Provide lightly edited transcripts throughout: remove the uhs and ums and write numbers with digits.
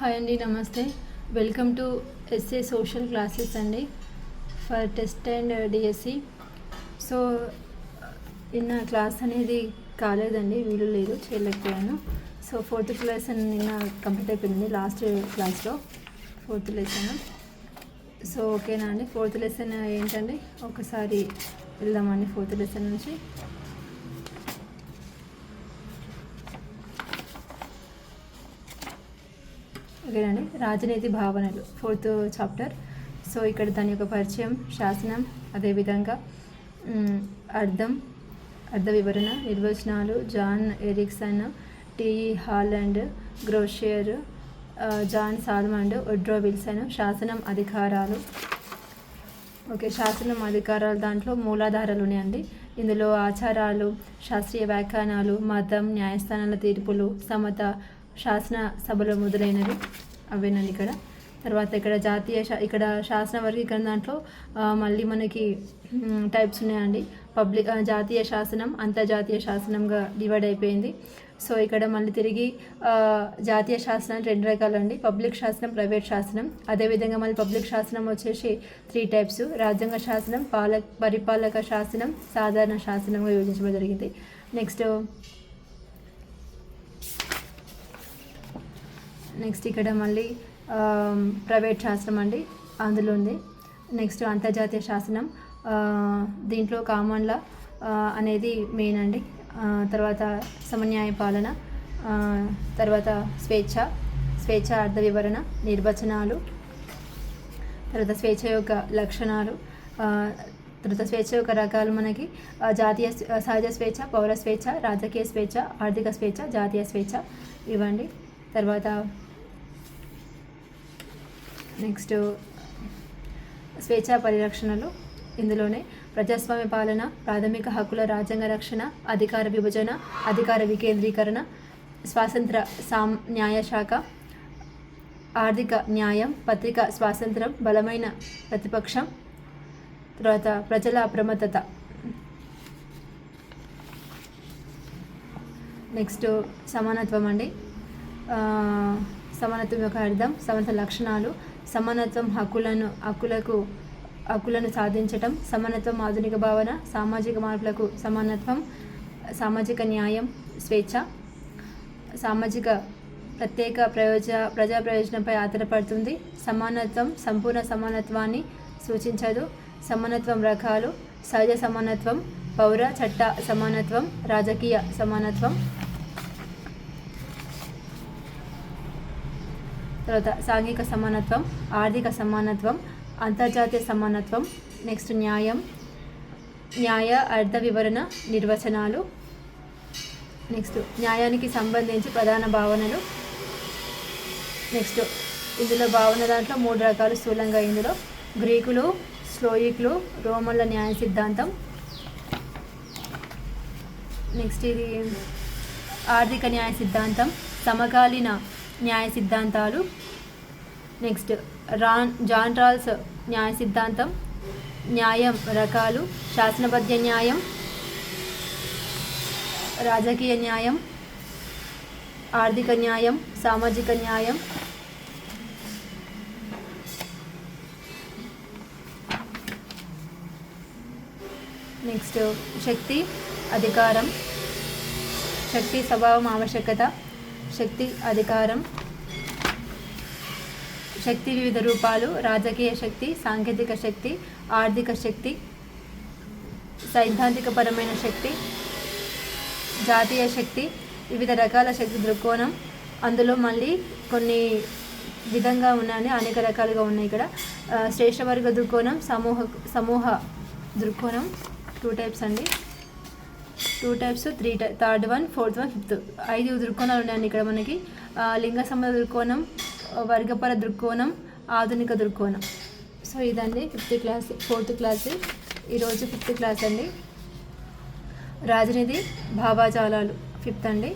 Hi అండి, నమస్తే. Welcome to SA social classes అండి for test and DSC. So నిన్న క్లాస్ అనేది కాలేదండి, వీలు లేదు, చేయలేకపోయాను. సో 4th క్లాస్ నిన్న కంప్లీట్ అయిపోయింది, లాస్ట్ క్లాస్లో 4th లెసన్. సో ఓకేనా అండి, 4th లెసన్ ఏంటండి ఒకసారి వెళ్దామండి 4th లెసన్ నుంచి. ఓకేనండి, రాజనీతి భావనలు 4th చాప్టర్. సో ఇక్కడ దాని యొక్క పరిచయం, శాసనం, అదేవిధంగా అర్థ వివరణ, నిర్వచనాలు, జాన్ ఎరిక్సన్, టిఈ హాలండ్, గ్రోషియర్, జాన్ సాల్మండ్, వుడ్రో విల్సన్. శాసనం అధికారాలు. ఓకే, శాసనం అధికారాలు దాంట్లో మూలాధారాలు ఉన్నాయండి. ఇందులో ఆచారాలు, శాస్త్రీయ వ్యాఖ్యానాలు, మతం, న్యాయస్థానాల తీర్పులు, సమత, శాసన సభలు మొదలైనవి అవేనండి ఇక్కడ. తర్వాత ఇక్కడ ఇక్కడ శాసన వర్గీకరణ దాంట్లో మళ్ళీ మనకి టైప్స్ ఉన్నాయండి. జాతీయ శాసనం, అంతర్జాతీయ శాసనంగా డివైడ్ అయిపోయింది. సో ఇక్కడ మళ్ళీ తిరిగి జాతీయ శాసనం 2 రకాలు అండి, పబ్లిక్ శాసనం, ప్రైవేట్ శాసనం. అదేవిధంగా మళ్ళీ పబ్లిక్ శాసనం వచ్చేసి 3 టైప్స్: రాజ్యాంగ శాసనం, పరిపాలక శాసనం, సాధారణ శాసనంగా విభజించడం జరిగింది. నెక్స్ట్ ఇక్కడ మళ్ళీ ప్రైవేట్ శాసనం అండి, అందులో ఉంది. నెక్స్ట్ అంతర్జాతీయ శాసనం, దీంట్లో కామన్ లా అనేది మెయిన్ అండి. తర్వాత సమన్యాయ పాలన, తర్వాత స్వేచ్ఛ అర్థ వివరణ, నిర్వచనాలు, తర్వాత స్వేచ్ఛ యొక్క లక్షణాలు, తర్వాత స్వేచ్ఛ యొక్క రకాలు మనకి జాతీయ సహజ స్వేచ్ఛ, పౌర స్వేచ్ఛ, రాజకీయ స్వేచ్ఛ, ఆర్థిక స్వేచ్ఛ, జాతీయ స్వేచ్ఛ ఇవ్వండి. తర్వాత నెక్స్ట్ స్వేచ్ఛా పరిరక్షణలు, ఇందులోనే ప్రజాస్వామ్య పాలన, ప్రాథమిక హక్కుల రాజ్యాంగ రక్షణ, అధికార విభజన, అధికార వికేంద్రీకరణ, స్వాతంత్ర న్యాయశాఖ, ఆర్థిక న్యాయం, పత్రికా స్వాతంత్రం, బలమైన ప్రతిపక్షం, తర్వాత ప్రజల అప్రమత్తత. నెక్స్ట్ సమానత్వం అండి. సమానత్వం యొక్క అర్థం, సమానత లక్షణాలు, సమానత్వం హక్కులను సాధించటం, సమానత్వం ఆధునిక భావన, సామాజిక మార్పులకు సమానత్వం, సామాజిక న్యాయం, స్వేచ్ఛ, సామాజిక ప్రత్యేక ప్రజా ప్రయోజనంపై ఆధారపడుతుంది, సమానత్వం సంపూర్ణ సమానత్వాన్ని సూచించదు, సమానత్వం రకాలు, సహజ సమానత్వం, పౌర చట్ట సమానత్వం, రాజకీయ సమానత్వం. తర్వాత సాంఘిక సమానత్వం, ఆర్థిక సమానత్వం, అంతర్జాతీయ సమానత్వం. నెక్స్ట్ న్యాయ అర్థ వివరణ, నిర్వచనాలు. నెక్స్ట్ న్యాయానికి సంబంధించి ప్రధాన భావనలు. నెక్స్ట్ ఇందులో భావన దాంట్లో 3 రకాలు స్థూలంగా. ఇందులో గ్రీకులు, స్లోయిక్లు, రోమన్ల న్యాయ సిద్ధాంతం. నెక్స్ట్ ఇది ఆర్థిక న్యాయ సిద్ధాంతం, సమకాలీన న్యాయ సిద్ధాంతాలు. నెక్స్ట్ జాన్ రాల్స్ న్యాయ సిద్ధాంతం, న్యాయం రకాలు, శాసనబద్ధ న్యాయం, రాజకీయ న్యాయం, ఆర్థిక న్యాయం, సామాజిక న్యాయం. నెక్స్ట్ శక్తి, అధికారం, శక్తి స్వభావం, ఆవశ్యకత, శక్తి అధికారం, శక్తి వివిధ రూపాలు, రాజకీయ శక్తి, సాంకేతిక శక్తి, ఆర్థిక శక్తి, సైద్ధాంతికపరమైన శక్తి, జాతీయ శక్తి, వివిధ రకాల శక్తి దృక్కోణం. అందులో మళ్ళీ కొన్ని విధంగా ఉన్నాయని, అనేక రకాలుగా ఉన్నాయి ఇక్కడ. శ్రేష్ఠవర్గ దృక్కోణం, సమూహ దృక్కోణం, 2 టైప్స్ అండి. 2 types, 3rd one, 4th one, 5th. 5 దృక్కోణాలు ఉన్నాయండి ఇక్కడ మనకి. లింగ సంబంధ దృక్కోణం, వర్గపర దృక్కోణం, ఆధునిక దృక్కోణం. సో ఇదండి 5th క్లాస్, 4th క్లాస్. ఈరోజు 5th క్లాస్ అండి. రాజనీతి భావాజాలాలు 5th అండి.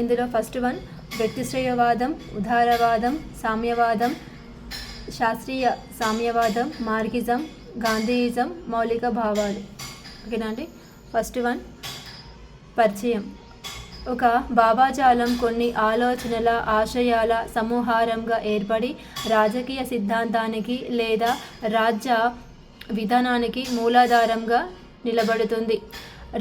ఇందులో ఫస్ట్ వన్ వ్యక్తిశ్రేయవాదం, ఉదారవాదం, సామ్యవాదం, శాస్త్రీయ సామ్యవాదం, మార్కిజం, గాంధీయిజం, మౌలిక భావాలు. ఓకేనా అండి. ఫస్ట్ వన్ పరిచయం. ఒక భావాజాలం కొన్ని ఆలోచనల ఆశయాల సమూహారంగా ఏర్పడి రాజకీయ సిద్ధాంతానికి లేదా రాజ్య విధానానికి మూలాధారంగా నిలబడుతుంది.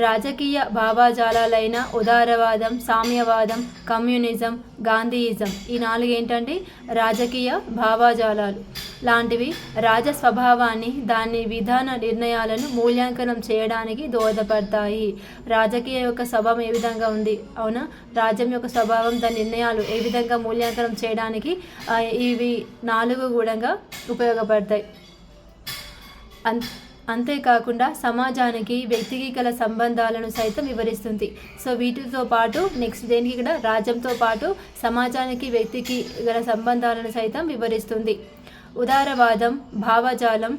రాజకీయ భావజాలాలైన ఉదారవాదం, సామ్యవాదం, కమ్యూనిజం, గాంధీయిజం ఈ 4 ఏంటంటే రాజకీయ భావజాలాలు లాంటివి రాజ స్వభావాన్ని, దాని విధాన నిర్ణయాలను మూల్యాంకనం చేయడానికి దోహదపడతాయి. రాజకీయ యొక్క స్వభావం ఏ విధంగా ఉంది, అవునా, రాజ్యం యొక్క స్వభావం, దాని నిర్ణయాలు ఏ విధంగా మూల్యాంకనం చేయడానికి ఇవి 4 కూడా ఉపయోగపడతాయి. అంతేకాకుండా సమాజానికి వ్యక్తికి గల సంబంధాలను సైతం వివరిస్తుంది. సో వీటితో పాటు నెక్స్ట్ దేనికి ఇక్కడ రాజ్యంతో పాటు సమాజానికి వ్యక్తికి గల సంబంధాలను సైతం వివరిస్తుంది. ఉదారవాదం భావజాలం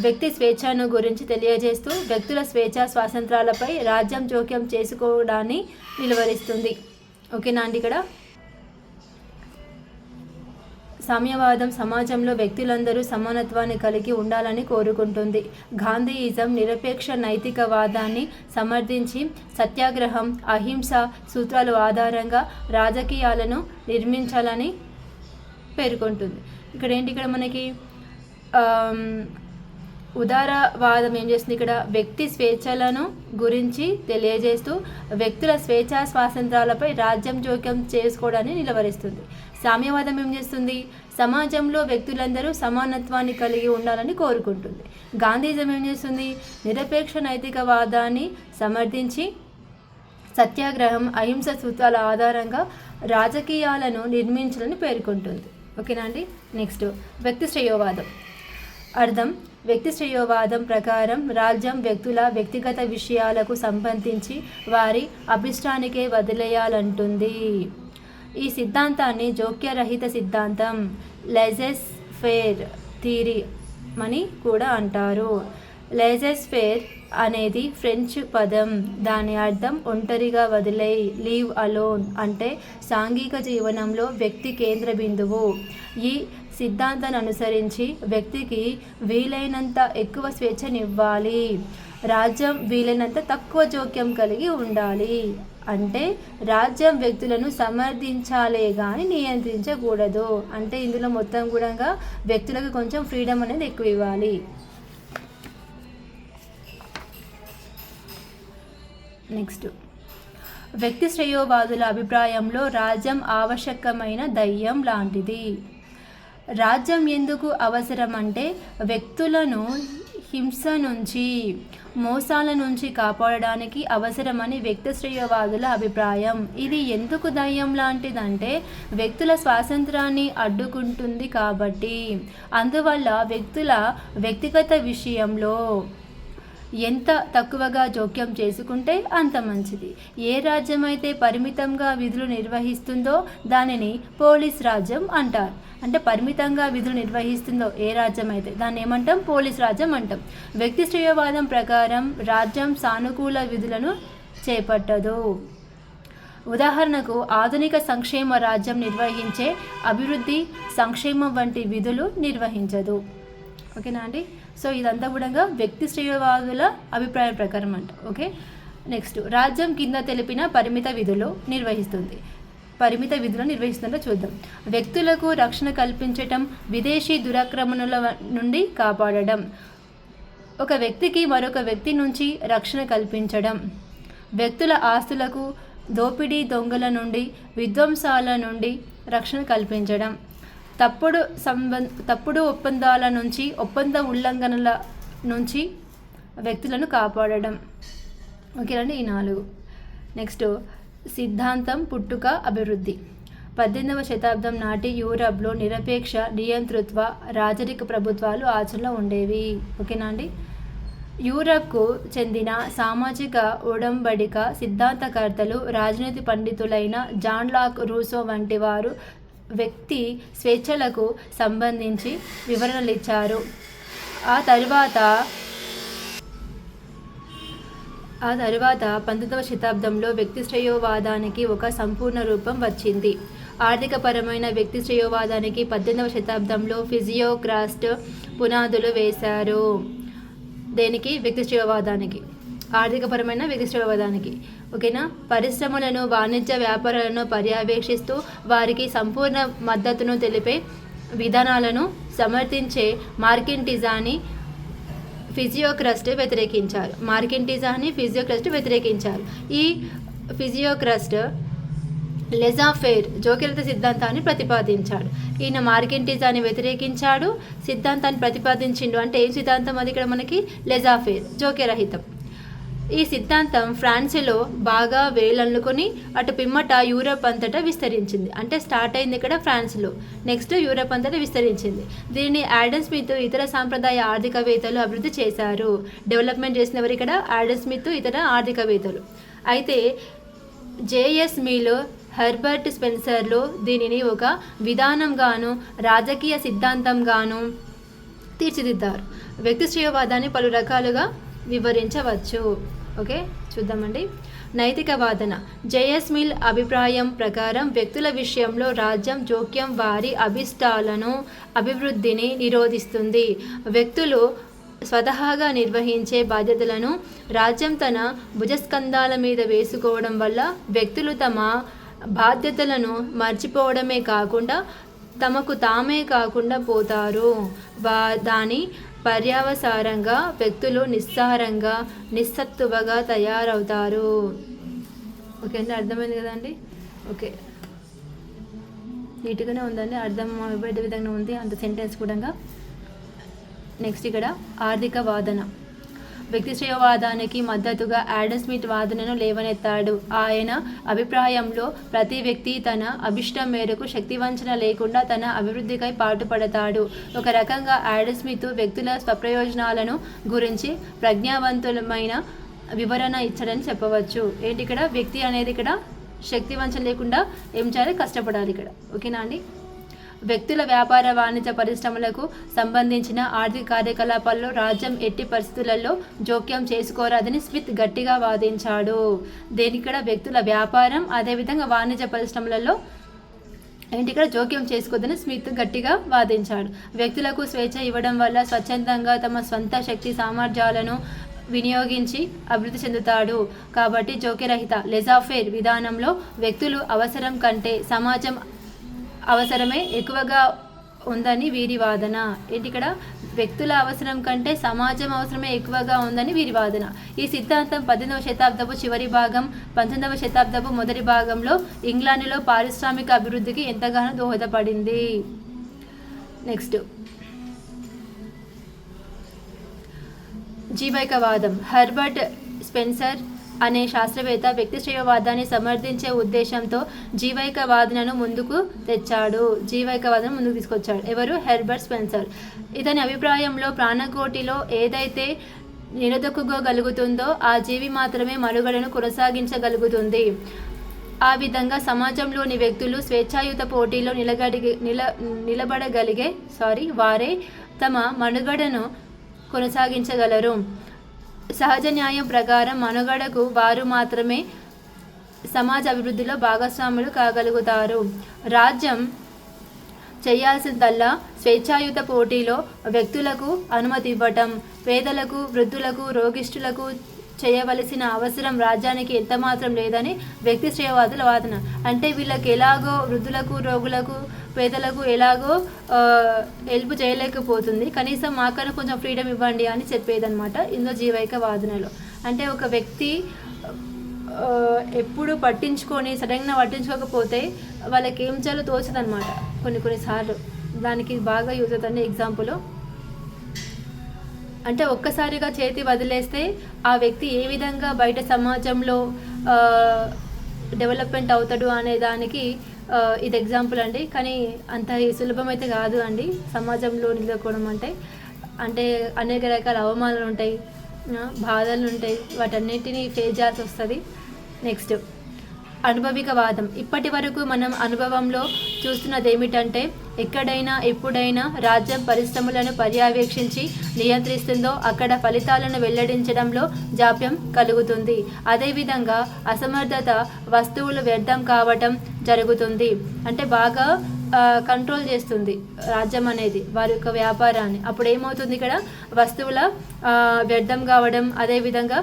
వ్యక్తి స్వేచ్ఛను గురించి తెలియజేస్తూ వ్యక్తుల స్వేచ్ఛ స్వాతంత్రాలపై రాజ్యం జోక్యం చేసుకోవడాన్ని నిలువరిస్తుంది. ఓకేనా అండి. ఇక్కడ సామ్యవాదం సమాజంలో వ్యక్తులందరూ సమానత్వాన్ని కలిగి ఉండాలని కోరుకుంటుంది. గాంధీయిజం నిరపేక్ష నైతికవాదాన్ని సమర్థించి సత్యాగ్రహం, అహింస సూత్రాల ఆధారంగా రాజకీయాలను నిర్మించాలని పేర్కొంటుంది. ఇక్కడ మనకి ఉదారవాదం ఏం చేస్తుంది, ఇక్కడ వ్యక్తి స్వేచ్ఛలను గురించి తెలియజేస్తూ వ్యక్తుల స్వేచ్ఛా స్వాతంత్రాలపై రాజ్యం జోక్యం చేసుకోవడాన్ని నిలవరిస్తుంది. సామ్యవాదం ఏం చేస్తుంది, సమాజంలో వ్యక్తులందరూ సమానత్వాన్ని కలిగి ఉండాలని కోరుకుంటుంది. గాంధీజం ఏం చేస్తుంది, నిరపేక్ష నైతికవాదాన్ని సమర్థించి సత్యాగ్రహం, అహింస సూత్రాల ఆధారంగా రాజకీయాలను నిర్మించాలని పేర్కొంటుంది. ఓకేనా అండి. నెక్స్ట్ వ్యక్తి శ్రేయోవాదం. అర్థం, వ్యక్తి శ్రేయోవాదం ప్రకారం రాజ్యం వ్యక్తుల వ్యక్తిగత విషయాలకు సంబంధించి వారి అభిష్టానికే వదిలేయాలంటుంది. ఈ సిద్ధాంతాన్ని జోక్యరహిత సిద్ధాంతం, లెజెస్ ఫేర్ థియరీ అని కూడా అంటారు. లెజెస్ ఫేర్ అనేది ఫ్రెంచ్ పదం. దాని అర్థం ఒంటరిగా వదిలేయి, లీవ్ అలోన్, అంటే సాంఘిక జీవనంలో వ్యక్తి కేంద్ర బిందువు. ఈ సిద్ధాంతాన్ని అనుసరించి వ్యక్తికి వీలైనంత ఎక్కువ స్వేచ్ఛనివ్వాలి, రాజ్యం వీలైనంత తక్కువ జోక్యం కలిగి ఉండాలి. అంటే రాజ్యం వ్యక్తులను సమర్థించాలే కానీ నియంత్రించకూడదు. అంటే ఇందులో మొత్తం కూడా వ్యక్తులకు కొంచెం ఫ్రీడమ్ అనేది ఎక్కువ ఇవ్వాలి. నెక్స్ట్ వ్యక్తి శ్రేయోవాదుల అభిప్రాయంలో రాజ్యం ఆవశ్యకమైన దయ్యం లాంటిది. రాజ్యం ఎందుకు అవసరం అంటే వ్యక్తులను హింస నుంచి, మోసాల నుంచి కాపాడడానికి అవసరమని వ్యక్తి శ్రేయోవాదుల అభిప్రాయం. ఇది ఎందుకు దయ్యం లాంటిదంటే వ్యక్తుల స్వాతంత్రాన్ని అడ్డుకుంటుంది కాబట్టి. అందువల్ల వ్యక్తుల వ్యక్తిగత విషయంలో ఎంత తక్కువగా జోక్యం చేసుకుంటే అంత మంచిది. ఏ రాజ్యం అయితే పరిమితంగా విధులు నిర్వహిస్తుందో దానిని పోలీస్ రాజ్యం అంటారు. అంటే పరిమితంగా విధులు నిర్వహిస్తుందో ఏ రాజ్యం అయితే దాన్ని ఏమంటాం, పోలీస్ రాజ్యం అంటాం. వ్యక్తి శ్రేయోవాదం ప్రకారం రాజ్యం సానుకూల విధులను చేపట్టదు. ఉదాహరణకు ఆధునిక సంక్షేమ రాజ్యం నిర్వహించే అభివృద్ధి, సంక్షేమం వంటి విధులు నిర్వహించదు. ఓకేనా అండి. సో ఇదంతా కూడా వ్యక్తి శ్రేయోవాదుల అభిప్రాయం ప్రకారం అంట. ఓకే. నెక్స్ట్ రాజ్యం కింద తెలిపిన పరిమిత విధులు నిర్వహిస్తుందో చూద్దాం. వ్యక్తులకు రక్షణ కల్పించటం, విదేశీ దురాక్రమణల నుండి కాపాడడం, ఒక వ్యక్తికి మరొక వ్యక్తి నుంచి రక్షణ కల్పించడం, వ్యక్తుల ఆస్తులకు దోపిడీ, దొంగల నుండి, విధ్వంసాల నుండి రక్షణ కల్పించడం, తప్పుడు ఒప్పందాల నుంచి, ఒప్పంద ఉల్లంఘనల నుంచి వ్యక్తులను కాపాడడం. ఓకేనండి. ఈ 4. నెక్స్ట్ సిద్ధాంతం పుట్టుక, అభివృద్ధి. 18వ శతాబ్దం నాటి యూరప్లో నిరపేక్ష నియంతృత్వ రాజరిక ప్రభుత్వాలు ఆచరణలో ఉండేవి. ఓకేనా అండి. యూరప్కు చెందిన సామాజిక ఒడంబడిక సిద్ధాంతకర్తలు, రాజనీతి పండితులైన జాన్ లాక్ రూసో వంటి వారు వ్యక్తి స్వేచ్ఛలకు సంబంధించి వివరణలిచ్చారు. ఆ తరువాత 19వ శతాబ్దంలో వ్యక్తి శ్రేయోవాదానికి ఒక సంపూర్ణ రూపం వచ్చింది. ఆర్థికపరమైన వ్యక్తి శ్రేయోవాదానికి 18వ శతాబ్దంలో ఫిజియోక్రాస్ట్ పునాదులు వేశారు. దేనికి? వ్యక్తి శ్రేయోవాదానికి, ఆర్థికపరమైన వ్యక్తి శ్రేయోవాదానికి. ఓకేనా. పరిశ్రమలను, వాణిజ్య వ్యాపారాలను పర్యవేక్షిస్తూ వారికి సంపూర్ణ మద్దతును తెలిపే విధానాలను సమర్థించే మార్కెంటిజాని ఫిజియోక్రస్ట్ వ్యతిరేకించారు. మార్కెంటిజాని ఫిజియోక్రస్ట్ వ్యతిరేకించారు. ఈ ఫిజియోక్రస్ట్ లెజాఫేర్ జోక్యరహిత సిద్ధాంతాన్ని ప్రతిపాదించాడు. ఈయన మార్కెంటిజాన్ని వ్యతిరేకించాడు, సిద్ధాంతాన్ని ప్రతిపాదించిండు. అంటే ఏం సిద్ధాంతం అది? ఇక్కడ మనకి లెజాఫేర్, జోక్యరహితం. ఈ సిద్ధాంతం ఫ్రాన్స్లో బాగా వేలనుకొని అటు పిమ్మట యూరప్ అంతటా విస్తరించింది. అంటే స్టార్ట్ అయింది ఇక్కడ ఫ్రాన్స్లో, నెక్స్ట్ యూరప్ అంతటా విస్తరించింది. దీనిని ఆడమ్ స్మిత్ ఇతర సాంప్రదాయ ఆర్థికవేత్తలు అభివృద్ధి చేశారు. డెవలప్మెంట్ చేసిన ఎవరు ఇక్కడ? ఆడమ్ స్మిత్, ఇతర ఆర్థికవేత్తలు. అయితే జేఎస్ మిల్, హెర్బర్ట్ స్పెన్సర్లు దీనిని ఒక విధానంగాను రాజకీయ సిద్ధాంతంగాను తీర్చిదిద్దారు. వ్యక్తిశ్రేయవాదాన్ని పలు రకాలుగా వివరించవచ్చు. ఓకే, చూద్దామండి. నైతిక వాదన. జేఎస్ మిల్ అభిప్రాయం ప్రకారం వ్యక్తుల విషయంలో రాజ్యం జోక్యం వారి అభిష్టాలను, అభివృద్ధిని నిరోధిస్తుంది. వ్యక్తులు స్వతహాగా నిర్వహించే బాధ్యతలను రాజ్యం తన భుజస్కంధాల మీద వేసుకోవడం వల్ల వ్యక్తులు తమ బాధ్యతలను మర్చిపోవడమే కాకుండా తమకు తామే కాకుండా పోతారు. దాని పర్యవసానంగా వ్యక్తులు నిస్సారంగా, నిస్సత్తువగా తయారవుతారు. ఓకే అండి, అర్థమైంది కదండి. ఓకే, నీట్గానే ఉందండి, అర్థం అయ్యే విధంగా ఉంది అంత సెంటెన్స్ కూడా. నెక్స్ట్ ఇక్కడ ఆర్థిక వాదన. వ్యక్తిశ్రేయవాదానికి మద్దతుగా ఆడమ్ స్మిత్ వాదనను లేవనెత్తాడు. ఆయన అభిప్రాయంలో ప్రతి వ్యక్తి తన అభిష్టం మేరకు శక్తివంచన లేకుండా తన అభివృద్ధికై పాటుపడతాడు. ఒక రకంగా ఆడమ్ స్మిత్ వ్యక్తుల స్వప్రయోజనాలను గురించి ప్రజ్ఞావంతులమైన వివరణ ఇచ్చాడని చెప్పవచ్చు. ఏంటి ఇక్కడ? వ్యక్తి అనేది ఇక్కడ శక్తివంచన లేకుండా ఏం చేయాలి? కష్టపడాలి ఇక్కడ. ఓకేనా అండి. వ్యక్తుల వ్యాపార, వాణిజ్య పరిశ్రమలకు సంబంధించిన ఆర్థిక కార్యకలాపాల్లో రాజ్యం ఎట్టి పరిస్థితులలో జోక్యం చేసుకోరాదని స్మిత్ గట్టిగా వాదించాడు. దేనిక్కడ? వ్యక్తుల వ్యాపారం, అదేవిధంగా వాణిజ్య పరిశ్రమలలో ఏంటి ఇక్కడ? జోక్యం చేసుకోవద్దని స్మిత్ గట్టిగా వాదించాడు. వ్యక్తులకు స్వేచ్ఛ ఇవ్వడం వల్ల స్వచ్ఛందంగా తమ స్వంత శక్తి సామర్థ్యాలను వినియోగించి అభివృద్ధి చెందుతాడు. కాబట్టి జోక్యరహిత లెజాఫేర్ విధానంలో వ్యక్తులు అవసరం కంటే సమాజం అవసరమే ఎక్కువగా ఉందని వీరి వాదన. ఏంటి ఇక్కడ? వ్యక్తుల అవసరం కంటే సమాజం అవసరమే ఎక్కువగా ఉందని వీరి వాదన. ఈ సిద్ధాంతం 18వ శతాబ్దపు చివరి భాగం, 19వ శతాబ్దపు మొదటి భాగంలో ఇంగ్లాండ్లో పారిశ్రామిక అభివృద్ధికి ఎంతగానో దోహదపడింది. నెక్స్ట్ జీవైకవాదం. హెర్బర్ట్ స్పెన్సర్ అనే శాస్త్రవేత్త వ్యక్తిశ్రేయవాదాన్ని సమర్థించే ఉద్దేశంతో జీవైకవాదనను ముందుకు తీసుకొచ్చాడు. ఎవరు? Herbert Spencer. ఇతని అభిప్రాయంలో ప్రాణకోటిలో ఏదైతే నిలదొక్కుకోగలుగుతుందో ఆ జీవి మాత్రమే మనుగడను కొనసాగించగలుగుతుంది. ఆ విధంగా సమాజంలోని వ్యక్తులు స్వేచ్ఛాయుత పోటీలో నిలబడగలిగే వారే తమ మనుగడను కొనసాగించగలరు. సహజ న్యాయం ప్రకారం మనుగడకు వారు మాత్రమే సమాజ అభివృద్ధిలో భాగస్వాములు కాగలుగుతారు. రాజ్యం చేయాల్సిందల్లా స్వేచ్ఛాయుత పోటీలో వ్యక్తులకు అనుమతి ఇవ్వటం. పేదలకు, వృద్ధులకు, రోగిష్ఠులకు చేయవలసిన అవసరం రాజ్యానికి ఎంతమాత్రం లేదని వ్యక్తి శ్రేయవాదుల వాదన. అంటే వీళ్ళకి ఎలాగో వృద్ధులకు, రోగులకు, పేదలకు ఎలాగో హెల్ప్ చేయలేకపోతుంది, కనీసం మాకన్నా కొంచెం ఫ్రీడమ్ ఇవ్వండి అని చెప్పేదన్నమాట ఇందులో జీవైక వాదనలో. అంటే ఒక వ్యక్తి ఎప్పుడు సడన్గా పట్టించుకోకపోతే వాళ్ళకి ఏం చేయాలో తోచదనమాట కొన్నిసార్లు. దానికి బాగా యూజ్ అవుతుంది ఎగ్జాంపుల్. అంటే ఒక్కసారిగా చేతి వదిలేస్తే ఆ వ్యక్తి ఏ విధంగా బయట సమాజంలో డెవలప్మెంట్ అవుతాడు అనే దానికి ఇది ఎగ్జాంపుల్ అండి. కానీ అంత సులభమైతే కాదు అండి సమాజంలో నిలబడుకోవడం అంటే అనేక రకాల అవమానాలు ఉంటాయి, బాధలు ఉంటాయి, వాటన్నిటిని ఫేస్ చేయాల్సి వస్తుంది. నెక్స్ట్ అనుభవికవాదం. ఇప్పటి వరకు మనం అనుభవంలో చూస్తున్నది ఏమిటంటే ఎక్కడైనా ఎప్పుడైనా రాజ్యం పరిశ్రమలను పర్యవేక్షించి నియంత్రిస్తుందో అక్కడ ఫలితాలను వెల్లడించడంలో జాప్యం కలుగుతుంది. అదేవిధంగా అసమర్థత వస్తువులు వ్యర్థం కావటం జరుగుతుంది. అంటే బాగా కంట్రోల్ చేస్తుంది రాజ్యం అనేది వారి యొక్క వ్యాపారాన్ని. అప్పుడు ఏమవుతుంది, ఇక్కడ వస్తువుల వ్యర్థం కావడం, అదేవిధంగా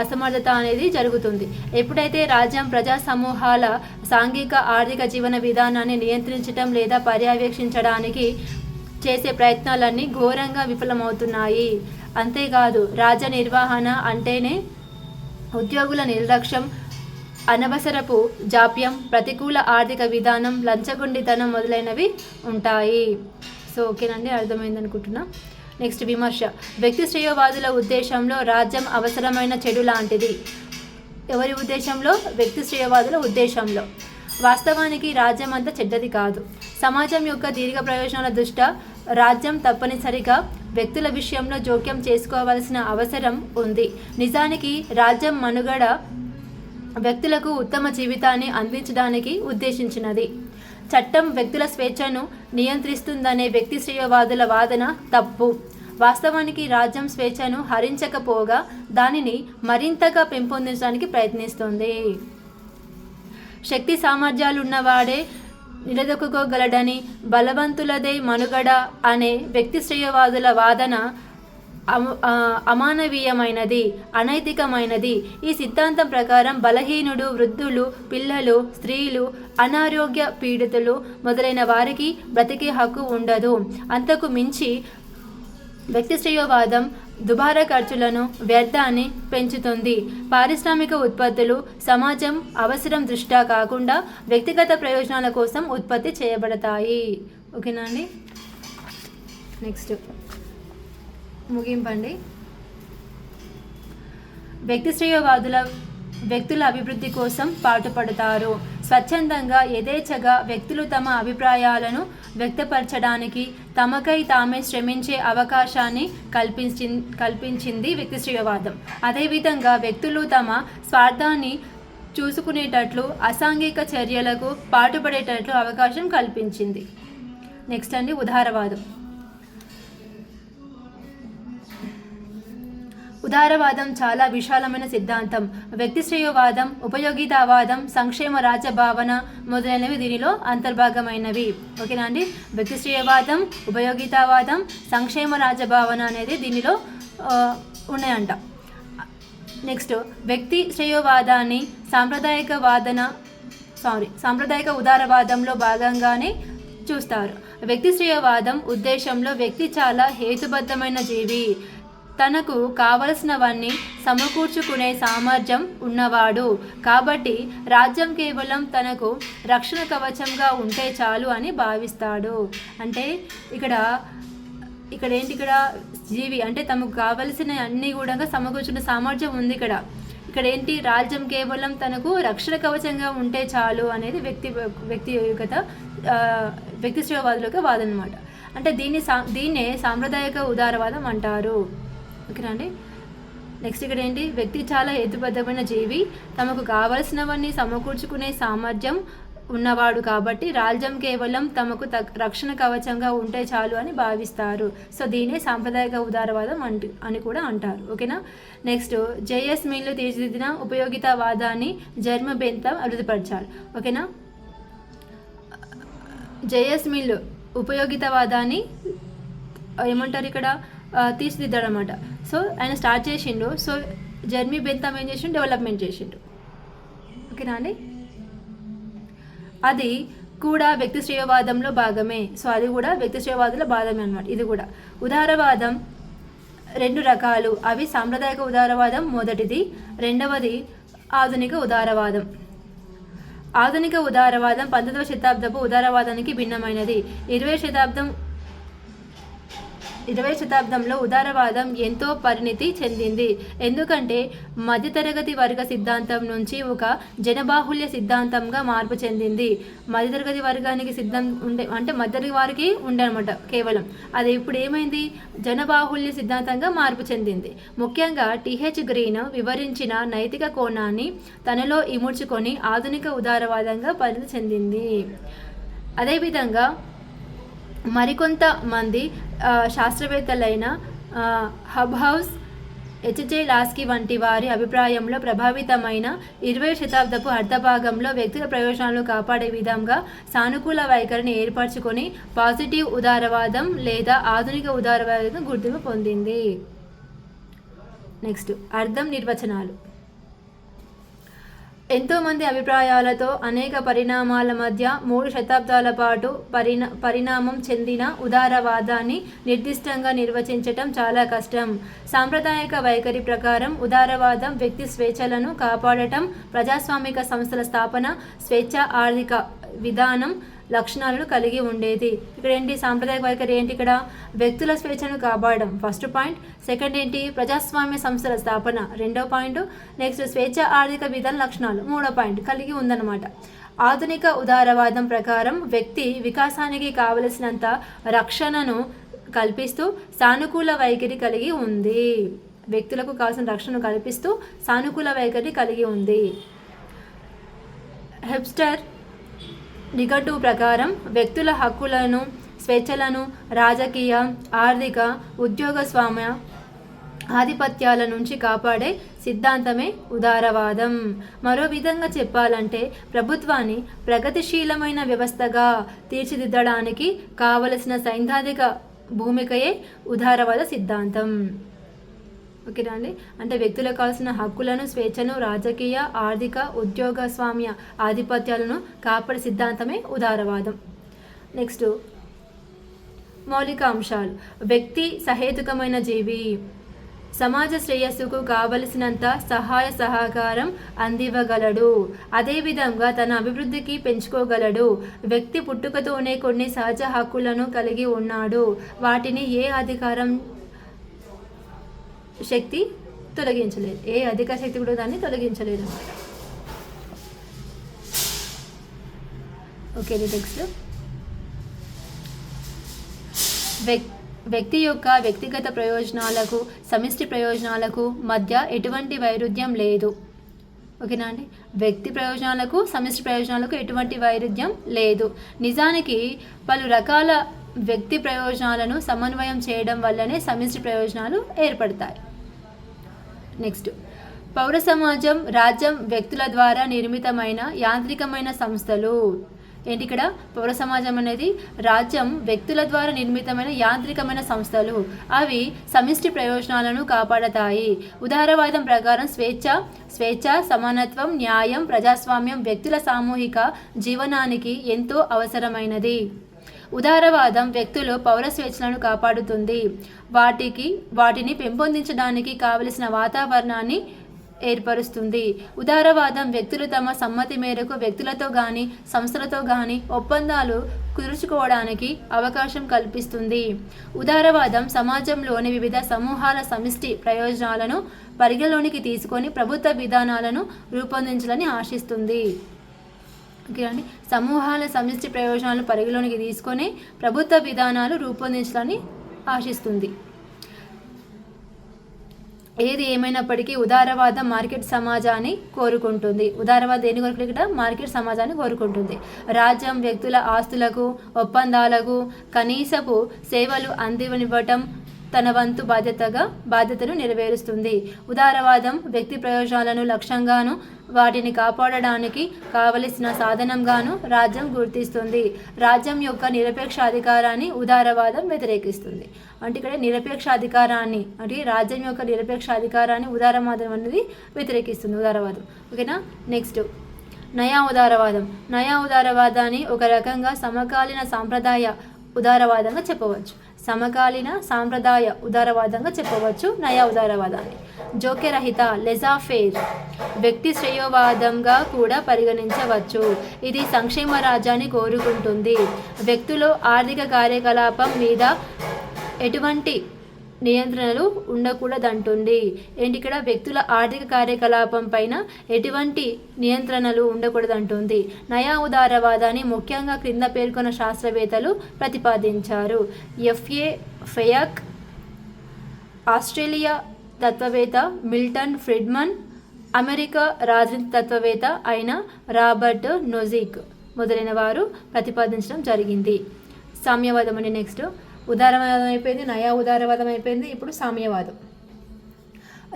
అసమర్థత అనేది జరుగుతుంది. ఎప్పుడైతే రాజ్యం ప్రజా సమూహాల సాంఘిక ఆర్థిక జీవన విధానాన్ని నియంత్రించడం లేదా పర్యవేక్షించడానికి చేసే ప్రయత్నాలన్నీ ఘోరంగా విఫలమవుతున్నాయి. అంతేకాదు, రాజ్య నిర్వహణ అంటేనే ఉద్యోగుల నిర్లక్ష్యం, అనవసరపు జాప్యం, ప్రతికూల ఆర్థిక విధానం, లంచగొండితనం మొదలైనవి ఉంటాయి. సో ఓకేనండి, అర్థమైంది అనుకుంటున్నా. నెక్స్ట్ విమర్శ. వ్యక్తి శ్రేయోవాదుల ఉద్దేశంలో రాజ్యం అవసరమైన చెడు లాంటిది. ఎవరి ఉద్దేశంలో? వ్యక్తి శ్రేయోవాదుల ఉద్దేశంలో. వాస్తవానికి రాజ్యం అంత చెడ్డది కాదు. సమాజం యొక్క దీర్ఘ ప్రయోజనాల దృష్ట్యా రాజ్యం తప్పనిసరిగా వ్యక్తుల విషయంలో జోక్యం చేసుకోవాల్సిన అవసరం ఉంది. నిజానికి రాజ్యం మనుగడ వ్యక్తులకు ఉత్తమ జీవితాన్ని అందించడానికి ఉద్దేశించినది. చట్టం వ్యక్తుల స్వేచ్ఛను నియంత్రిస్తుందనే వ్యక్తి శ్రేయోవాదుల వాదన తప్పు. వాస్తవానికి రాజ్యం స్వేచ్ఛను హరించకపోగా దానిని మరింతగా పెంపొందించడానికి ప్రయత్నిస్తుంది. శక్తి సామర్థ్యాలున్నవాడే నిలదొక్కుకోగలడని, బలవంతులదే మనుగడ అనే వ్యక్తి శ్రేయోవాదుల వాదన అమానవీయమైనది, అనైతికమైనది. ఈ సిద్ధాంతం ప్రకారం బలహీనుడు, వృద్ధులు, పిల్లలు, స్త్రీలు, అనారోగ్య పీడితులు మొదలైన వారికి బ్రతికే హక్కు ఉండదు. అంతకు మించి వ్యక్తి శ్రేయోవాదం దుబారా ఖర్చులను, వ్యర్థాన్ని పెంచుతుంది. పారిశ్రామిక ఉత్పత్తులు సమాజం అవసరం దృష్ట్యా కాకుండా వ్యక్తిగత ప్రయోజనాల కోసం ఉత్పత్తి చేయబడతాయి. ఓకేనా అండి. నెక్స్ట్ ముగింపండి. వ్యక్తి శ్రేయోవాదుల వ్యక్తుల అభివృద్ధి కోసం పాటుపడతారు. స్వచ్ఛందంగా, యథేచ్ఛగా వ్యక్తులు తమ అభిప్రాయాలను వ్యక్తపరచడానికి తమకై తామే శ్రమించే అవకాశాన్ని కల్పించింది వ్యక్తి శ్రేయోవాదం. అదేవిధంగా వ్యక్తులు తమ స్వార్థాన్ని చూసుకునేటట్లు, అసాంఘిక చర్యలకు పాటుపడేటట్లు అవకాశం కల్పించింది. నెక్స్ట్ అండి, ఉదారవాదం. ఉదారవాదం చాలా విశాలమైన సిద్ధాంతం. వ్యక్తి శ్రేయోవాదం, ఉపయోగితావాదం, సంక్షేమ రాజ్యభావన మొదలైనవి దీనిలో అంతర్భాగమైనవి. ఓకేనా అండి. వ్యక్తి శ్రేయోవాదం, ఉపయోగితావాదం, సంక్షేమ రాజ్యభావన అనేది దీనిలో ఉన్నాయంట. నెక్స్ట్, వ్యక్తి శ్రేయోవాదాన్ని సాంప్రదాయిక ఉదారవాదంలో భాగంగానే చూస్తారు. వ్యక్తి శ్రేయోవాదం ఉద్దేశంలో వ్యక్తి చాలా హేతుబద్ధమైన జీవి, తనకు కావలసినవన్నీ సమకూర్చుకునే సామర్థ్యం ఉన్నవాడు కాబట్టి రాజ్యం కేవలం తనకు రక్షణ కవచంగా ఉంటే చాలు అని భావిస్తాడు. అంటే ఇక్కడ జీవి అంటే తమకు కావలసిన అన్నీ కూడా సమకూర్చుకునే సామర్థ్యం ఉంది. ఇక్కడ ఏంటి, రాజ్యం కేవలం తనకు రక్షణ కవచంగా ఉంటే చాలు అనేది వ్యక్తి శ్రేయోవాదుల యొక్క వాదన అన్నమాట. అంటే దీన్నే సాంప్రదాయిక ఉదారవాదం అంటారు. ఓకేనా అండి. నెక్స్ట్ ఇక్కడ ఏంటి, వ్యక్తి చాలా హేతుబద్ధమైన జీవి, తమకు కావలసినవన్నీ సమకూర్చుకునే సామర్థ్యం ఉన్నవాడు కాబట్టి రాజ్యం కేవలం తమకు రక్షణ కవచంగా ఉంటే చాలు అని భావిస్తారు. సో దీనే సాంప్రదాయిక ఉదారవాదం అని కూడా అంటారు. ఓకేనా. నెక్స్ట్, జేఎస్ మిల్ తీర్చిదిద్దిన ఉపయోగితావాదాన్ని జెర్మ్ బెంథమ్ అభివృద్ధిపరిచారు. ఓకేనా. జేఎస్ మిల్ ఉపయోగితవాదాన్ని ఏమంటారు ఇక్కడ, తీర్చిదిద్దాడనమాట. సో ఆయన స్టార్ట్ చేసిండు. సో జెర్మ్ బెంథమ్ ఏం చేసిండు, డెవలప్మెంట్ చేసిండు. ఓకేనా అండి. అది కూడా వ్యక్తి శ్రేయోవాదంలో భాగమే. సో అది కూడా వ్యక్తి శ్రేయోవాదుల భాగమే అనమాట. ఇది కూడా ఉదారవాదం 2 రకాలు. అవి సాంప్రదాయిక ఉదారవాదం మొదటిది, రెండవది ఆధునిక ఉదారవాదం. ఆధునిక ఉదారవాదం 19వ శతాబ్దపు ఉదారవాదానికి భిన్నమైనది. 20వ శతాబ్దంలో ఉదారవాదం ఎంతో పరిణితి చెందింది. ఎందుకంటే మధ్యతరగతి వర్గ సిద్ధాంతం నుంచి ఒక జనబాహుల్య సిద్ధాంతంగా మార్పు చెందింది. మధ్యతరగతి వర్గానికి అంటే మధ్యతరగతి వారికి ఉండనమాట కేవలం. అది ఇప్పుడు ఏమైంది, జనబాహుల్య సిద్ధాంతంగా మార్పు చెందింది. ముఖ్యంగా టిహెచ్ గ్రీన్ వివరించిన నైతిక కోణాన్ని తనలో ఇముడ్చుకొని ఆధునిక ఉదారవాదంగా పరిణితి చెందింది. అదేవిధంగా మరికొంతమంది శాస్త్రవేత్తలైన హబ్హౌస్, హెచ్జే లాస్కీ వంటి వారి అభిప్రాయంలో ప్రభావితమైన 20వ శతాబ్దపు అర్ధభాగంలో వ్యక్తుల ప్రయోజనాలను కాపాడే విధంగా సానుకూల వైఖరిని ఏర్పరచుకొని పాజిటివ్ ఉదారవాదం లేదా ఆధునిక ఉదారవాదం గుర్తింపు పొందింది. నెక్స్ట్ అర్థం నిర్వచనాలు. ఎంతోమంది అభిప్రాయాలతో అనేక పరిణామాల మధ్య 3 శతాబ్దాల పాటు పరిణామం చెందిన ఉదారవాదాన్ని నిర్దిష్టంగా నిర్వచించటం చాలా కష్టం. సాంప్రదాయిక వైఖరి ప్రకారం ఉదారవాదం వ్యక్తి స్వేచ్ఛలను కాపాడటం, ప్రజాస్వామిక సంస్థల స్థాపన, స్వేచ్ఛ ఆర్థిక విధానం లక్షణాలను కలిగి ఉండేది. ఇక్కడ ఏంటి సాంప్రదాయక వైఖరి ఏంటి? ఇక్కడ వ్యక్తుల స్వేచ్ఛను కాపాడడం ఫస్ట్ పాయింట్. సెకండ్ ఏంటి? ప్రజాస్వామ్య సంస్థల స్థాపన రెండో పాయింట్. నెక్స్ట్ స్వేచ్ఛ ఆర్థిక విధాన లక్షణాలు మూడో పాయింట్ కలిగి ఉందన్నమాట. ఆధునిక ఉదారవాదం ప్రకారం వ్యక్తి వికాసానికి కావలసినంత రక్షణను కల్పిస్తూ సానుకూల వైఖరి కలిగి ఉంది. వ్యక్తులకు కావాల్సిన రక్షణను కల్పిస్తూ సానుకూల వైఖరి కలిగి ఉంది. హెబ్స్టర్ నిఘంటు ప్రకారం వ్యక్తుల హక్కులను, స్వేచ్ఛలను రాజకీయ, ఆర్థిక, ఉద్యోగస్వామ్య ఆధిపత్యాల నుంచి కాపాడే సిద్ధాంతమే ఉదారవాదం. మరో విధంగా చెప్పాలంటే ప్రభుత్వాన్ని ప్రగతిశీలమైన వ్యవస్థగా తీర్చిదిద్దడానికి కావలసిన సైద్ధాంతిక భూమికయే ఉదారవాద సిద్ధాంతం. ఓకేనా అండి? అంటే వ్యక్తులకు కావాల్సిన హక్కులను, స్వేచ్ఛను, రాజకీయ, ఆర్థిక, ఉద్యోగస్వామ్య ఆధిపత్యాలను కాపాడే సిద్ధాంతమే ఉదారవాదం. నెక్స్ట్ మౌలిక అంశాలు. వ్యక్తి సహేతుకమైన జీవి, సమాజ శ్రేయస్సుకు కావలసినంత సహాయ సహకారం అందివ్వగలడు, అదేవిధంగా తన అభివృద్ధికి పెంచుకోగలడు. వ్యక్తి పుట్టుకతోనే కొన్ని సహజ హక్కులను కలిగి ఉన్నాడు. వాటిని ఏ అధికారం శక్తి తొలగించలేదు. ఏ అధిక శక్తి కూడా దాన్ని తొలగించలేదు అన్నమాట. ఓకే, నెక్స్ట్ వ్యక్తి యొక్క వ్యక్తిగత ప్రయోజనాలకు, సమిష్టి ప్రయోజనాలకు మధ్య ఎటువంటి వైరుధ్యం లేదు. ఓకేనా అండి? వ్యక్తి ప్రయోజనాలకు, సమిష్టి ప్రయోజనాలకు ఎటువంటి వైరుధ్యం లేదు. నిజానికి పలు రకాల వ్యక్తి ప్రయోజనాలను సమన్వయం చేయడం వల్లనే సమిష్టి ప్రయోజనాలు ఏర్పడతాయి. నెక్స్ట్ పౌర సమాజం, రాజ్యం వ్యక్తుల ద్వారా నిర్మితమైన యాంత్రికమైన సంస్థలు. ఏంటి ఇక్కడ? పౌర సమాజం అనేది రాజ్యం వ్యక్తుల ద్వారా నిర్మితమైన యాంత్రికమైన సంస్థలు. అవి సమిష్టి ప్రయోజనాలను కాపాడతాయి. ఉదారవాదం ప్రకారం స్వేచ్ఛ, సమానత్వం, న్యాయం, ప్రజాస్వామ్యం వ్యక్తుల సామూహిక జీవనానికి ఎంతో అవసరమైనది. ఉదారవాదం వ్యక్తులు పౌర స్వేచ్ఛలను కాపాడుతుంది. వాటిని పెంపొందించడానికి కావలసిన వాతావరణాన్ని ఏర్పరుస్తుంది. ఉదారవాదం వ్యక్తులు తమ సమ్మతి మేరకు వ్యక్తులతో కానీ సంస్థలతో కానీ ఒప్పందాలు కుదుర్చుకోవడానికి అవకాశం కల్పిస్తుంది. ఉదారవాదం సమాజంలోని వివిధ సమూహాల సమిష్టి ప్రయోజనాలను పరిగణలోనికి తీసుకొని ప్రభుత్వ విధానాలను రూపొందించాలని ఆశిస్తుంది. ఓకే అండి? సమూహాల సమిష్టి ప్రయోజనాలను పరిగణలోనికి తీసుకొని ప్రభుత్వ విధానాలు రూపొందించాలని ఆశిస్తుంది. ఏది ఏమైనప్పటికీ ఉదారవాదం మార్కెట్ సమాజాన్ని కోరుకుంటుంది. ఉదారవాదం దేని కొరకు? ఇక్కడ మార్కెట్ సమాజాన్ని కోరుకుంటుంది. రాజ్యం వ్యక్తుల ఆస్తులకు, ఒప్పందాలకు కనీసపు సేవలు అందివ్వనివ్వటం తన వంతు బాధ్యతను నెరవేరుస్తుంది. ఉదారవాదం వ్యక్తి ప్రయోజనాలను లక్ష్యంగాను వాటిని కాపాడడానికి కావలసిన సాధనంగాను రాజ్యం గుర్తిస్తుంది. రాజ్యం యొక్క నిరపేక్ష అధికారాన్ని ఉదారవాదం వ్యతిరేకిస్తుంది. అంటే ఇక్కడ నిరపేక్ష అధికారాన్ని, అంటే రాజ్యం యొక్క నిరపేక్ష అధికారాన్ని ఉదారవాదం అనేది వ్యతిరేకిస్తుంది. ఉదారవాదం. ఓకేనా? నెక్స్ట్ నయా ఉదారవాదం. నయా ఉదారవాదాన్ని ఒక రకంగా సమకాలీన సాంప్రదాయ ఉదారవాదంగా చెప్పవచ్చు. సమకాలీన సాంప్రదాయ ఉదారవాదంగా చెప్పవచ్చు నయా ఉదారవాదాన్ని. జోక్యరహిత, లెజాఫేర్ వ్యక్తి శ్రేయోవాదంగా కూడా పరిగణించవచ్చు. ఇది సంక్షేమ రాజ్యాన్ని కోరుకుంటుంది. వ్యక్తులు ఆర్థిక కార్యకలాపం మీద ఎటువంటి నియంత్రణలు ఉండకూడదంటుంది. ఏంటి ఇక్కడ? వ్యక్తుల ఆర్థిక కార్యకలాపం పైన ఎటువంటి నియంత్రణలు ఉండకూడదంటుంది. నయా ఉదారవాదాన్ని ముఖ్యంగా క్రింద పేర్కొన్న శాస్త్రవేత్తలు ప్రతిపాదించారు. ఎఫ్ఏ ఫెయక్, ఆస్ట్రేలియా తత్వవేత్త మిల్టన్ ఫ్రిడ్మన్, అమెరికా రాజనీతి తత్వవేత్త అయిన రాబర్ట్ నోజిక్ మొదలైన వారు ప్రతిపాదించడం జరిగింది. సామ్యవాదం అండి. నెక్స్ట్ ఉదారవాదం అయిపోయింది, నయా ఉదారవాదం అయిపోయింది. ఇప్పుడు సామ్యవాదం.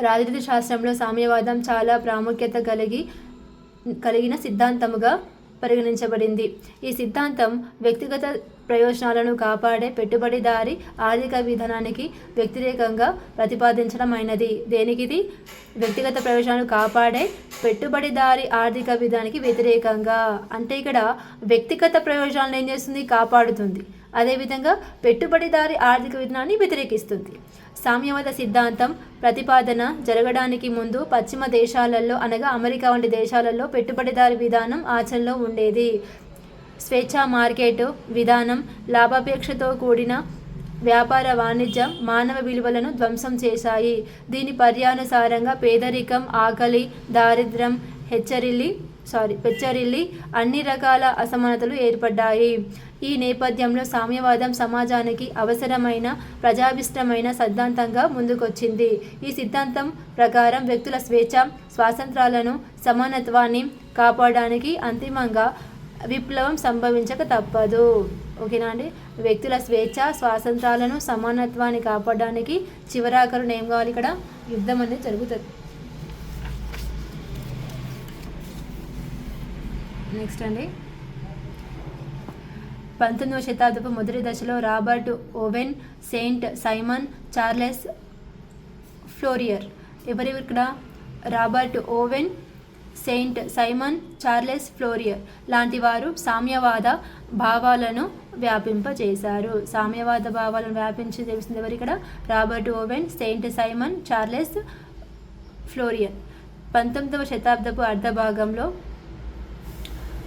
రాజనీతి శాస్త్రంలో సామ్యవాదం చాలా ప్రాముఖ్యత కలిగిన సిద్ధాంతముగా పరిగణించబడింది. ఈ సిద్ధాంతం వ్యక్తిగత ప్రయోజనాలను కాపాడే పెట్టుబడిదారీ ఆర్థిక విధానానికి వ్యతిరేకంగా ప్రతిపాదించడమైనది. దేనికిది? వ్యక్తిగత ప్రయోజనాలు కాపాడే పెట్టుబడిదారీ ఆర్థిక విధానానికి వ్యతిరేకంగా. అంటే ఇక్కడ వ్యక్తిగత ప్రయోజనాలను ఏం చేస్తుంది? కాపాడుతుంది. అదేవిధంగా పెట్టుబడిదారీ ఆర్థిక విధానాన్ని వ్యతిరేకిస్తుంది. సామ్యవాద సిద్ధాంతం ప్రతిపాదన జరగడానికి ముందు పశ్చిమ దేశాలలో అనగా అమెరికా వంటి దేశాలలో పెట్టుబడిదారీ విధానం ఆచరణలో ఉండేది. స్వేచ్ఛా మార్కెట్ విధానం లాభాపేక్షతో కూడిన వ్యాపార వాణిజ్యం మానవ విలువలను ధ్వంసం చేశాయి. దీని పర్యానుసారంగా పేదరికం, ఆకలి, దారిద్ర్యం పెచ్చరిల్లి అన్ని రకాల అసమానతలు ఏర్పడ్డాయి. ఈ నేపథ్యంలో సామ్యవాదం సమాజానికి అవసరమైన ప్రజాభిష్టమైన సిద్ధాంతంగా ముందుకొచ్చింది. ఈ సిద్ధాంతం ప్రకారం వ్యక్తుల స్వేచ్ఛ, స్వాతంత్రాలను, సమానత్వాన్ని కాపాడడానికి అంతిమంగా విప్లవం సంభవించక తప్పదు. ఓకేనా అండి? వ్యక్తుల స్వేచ్ఛ, స్వాతంత్రాలను, సమానత్వాన్ని కాపాడడానికి చివరాఖరున ఏం కావాలి? ఇక్కడ యుద్ధం అనేది జరుగుతుంది. నెక్స్ట్ అండి, 19వ శతాబ్దపు మొదటి దశలో Robert Owen, Saint Simon, Charles Fourier. ఎవరు ఇక్కడ? Robert Owen, Saint Simon, Charles Fourier లాంటి వారు సామ్యవాద భావాలను వ్యాపింపజేశారు. సామ్యవాద భావాలను వ్యాపించి తెలిసింది ఎవరు ఇక్కడ? Robert Owen, Saint Simon, Charles Fourier. 19వ శతాబ్దపు అర్ధభాగంలో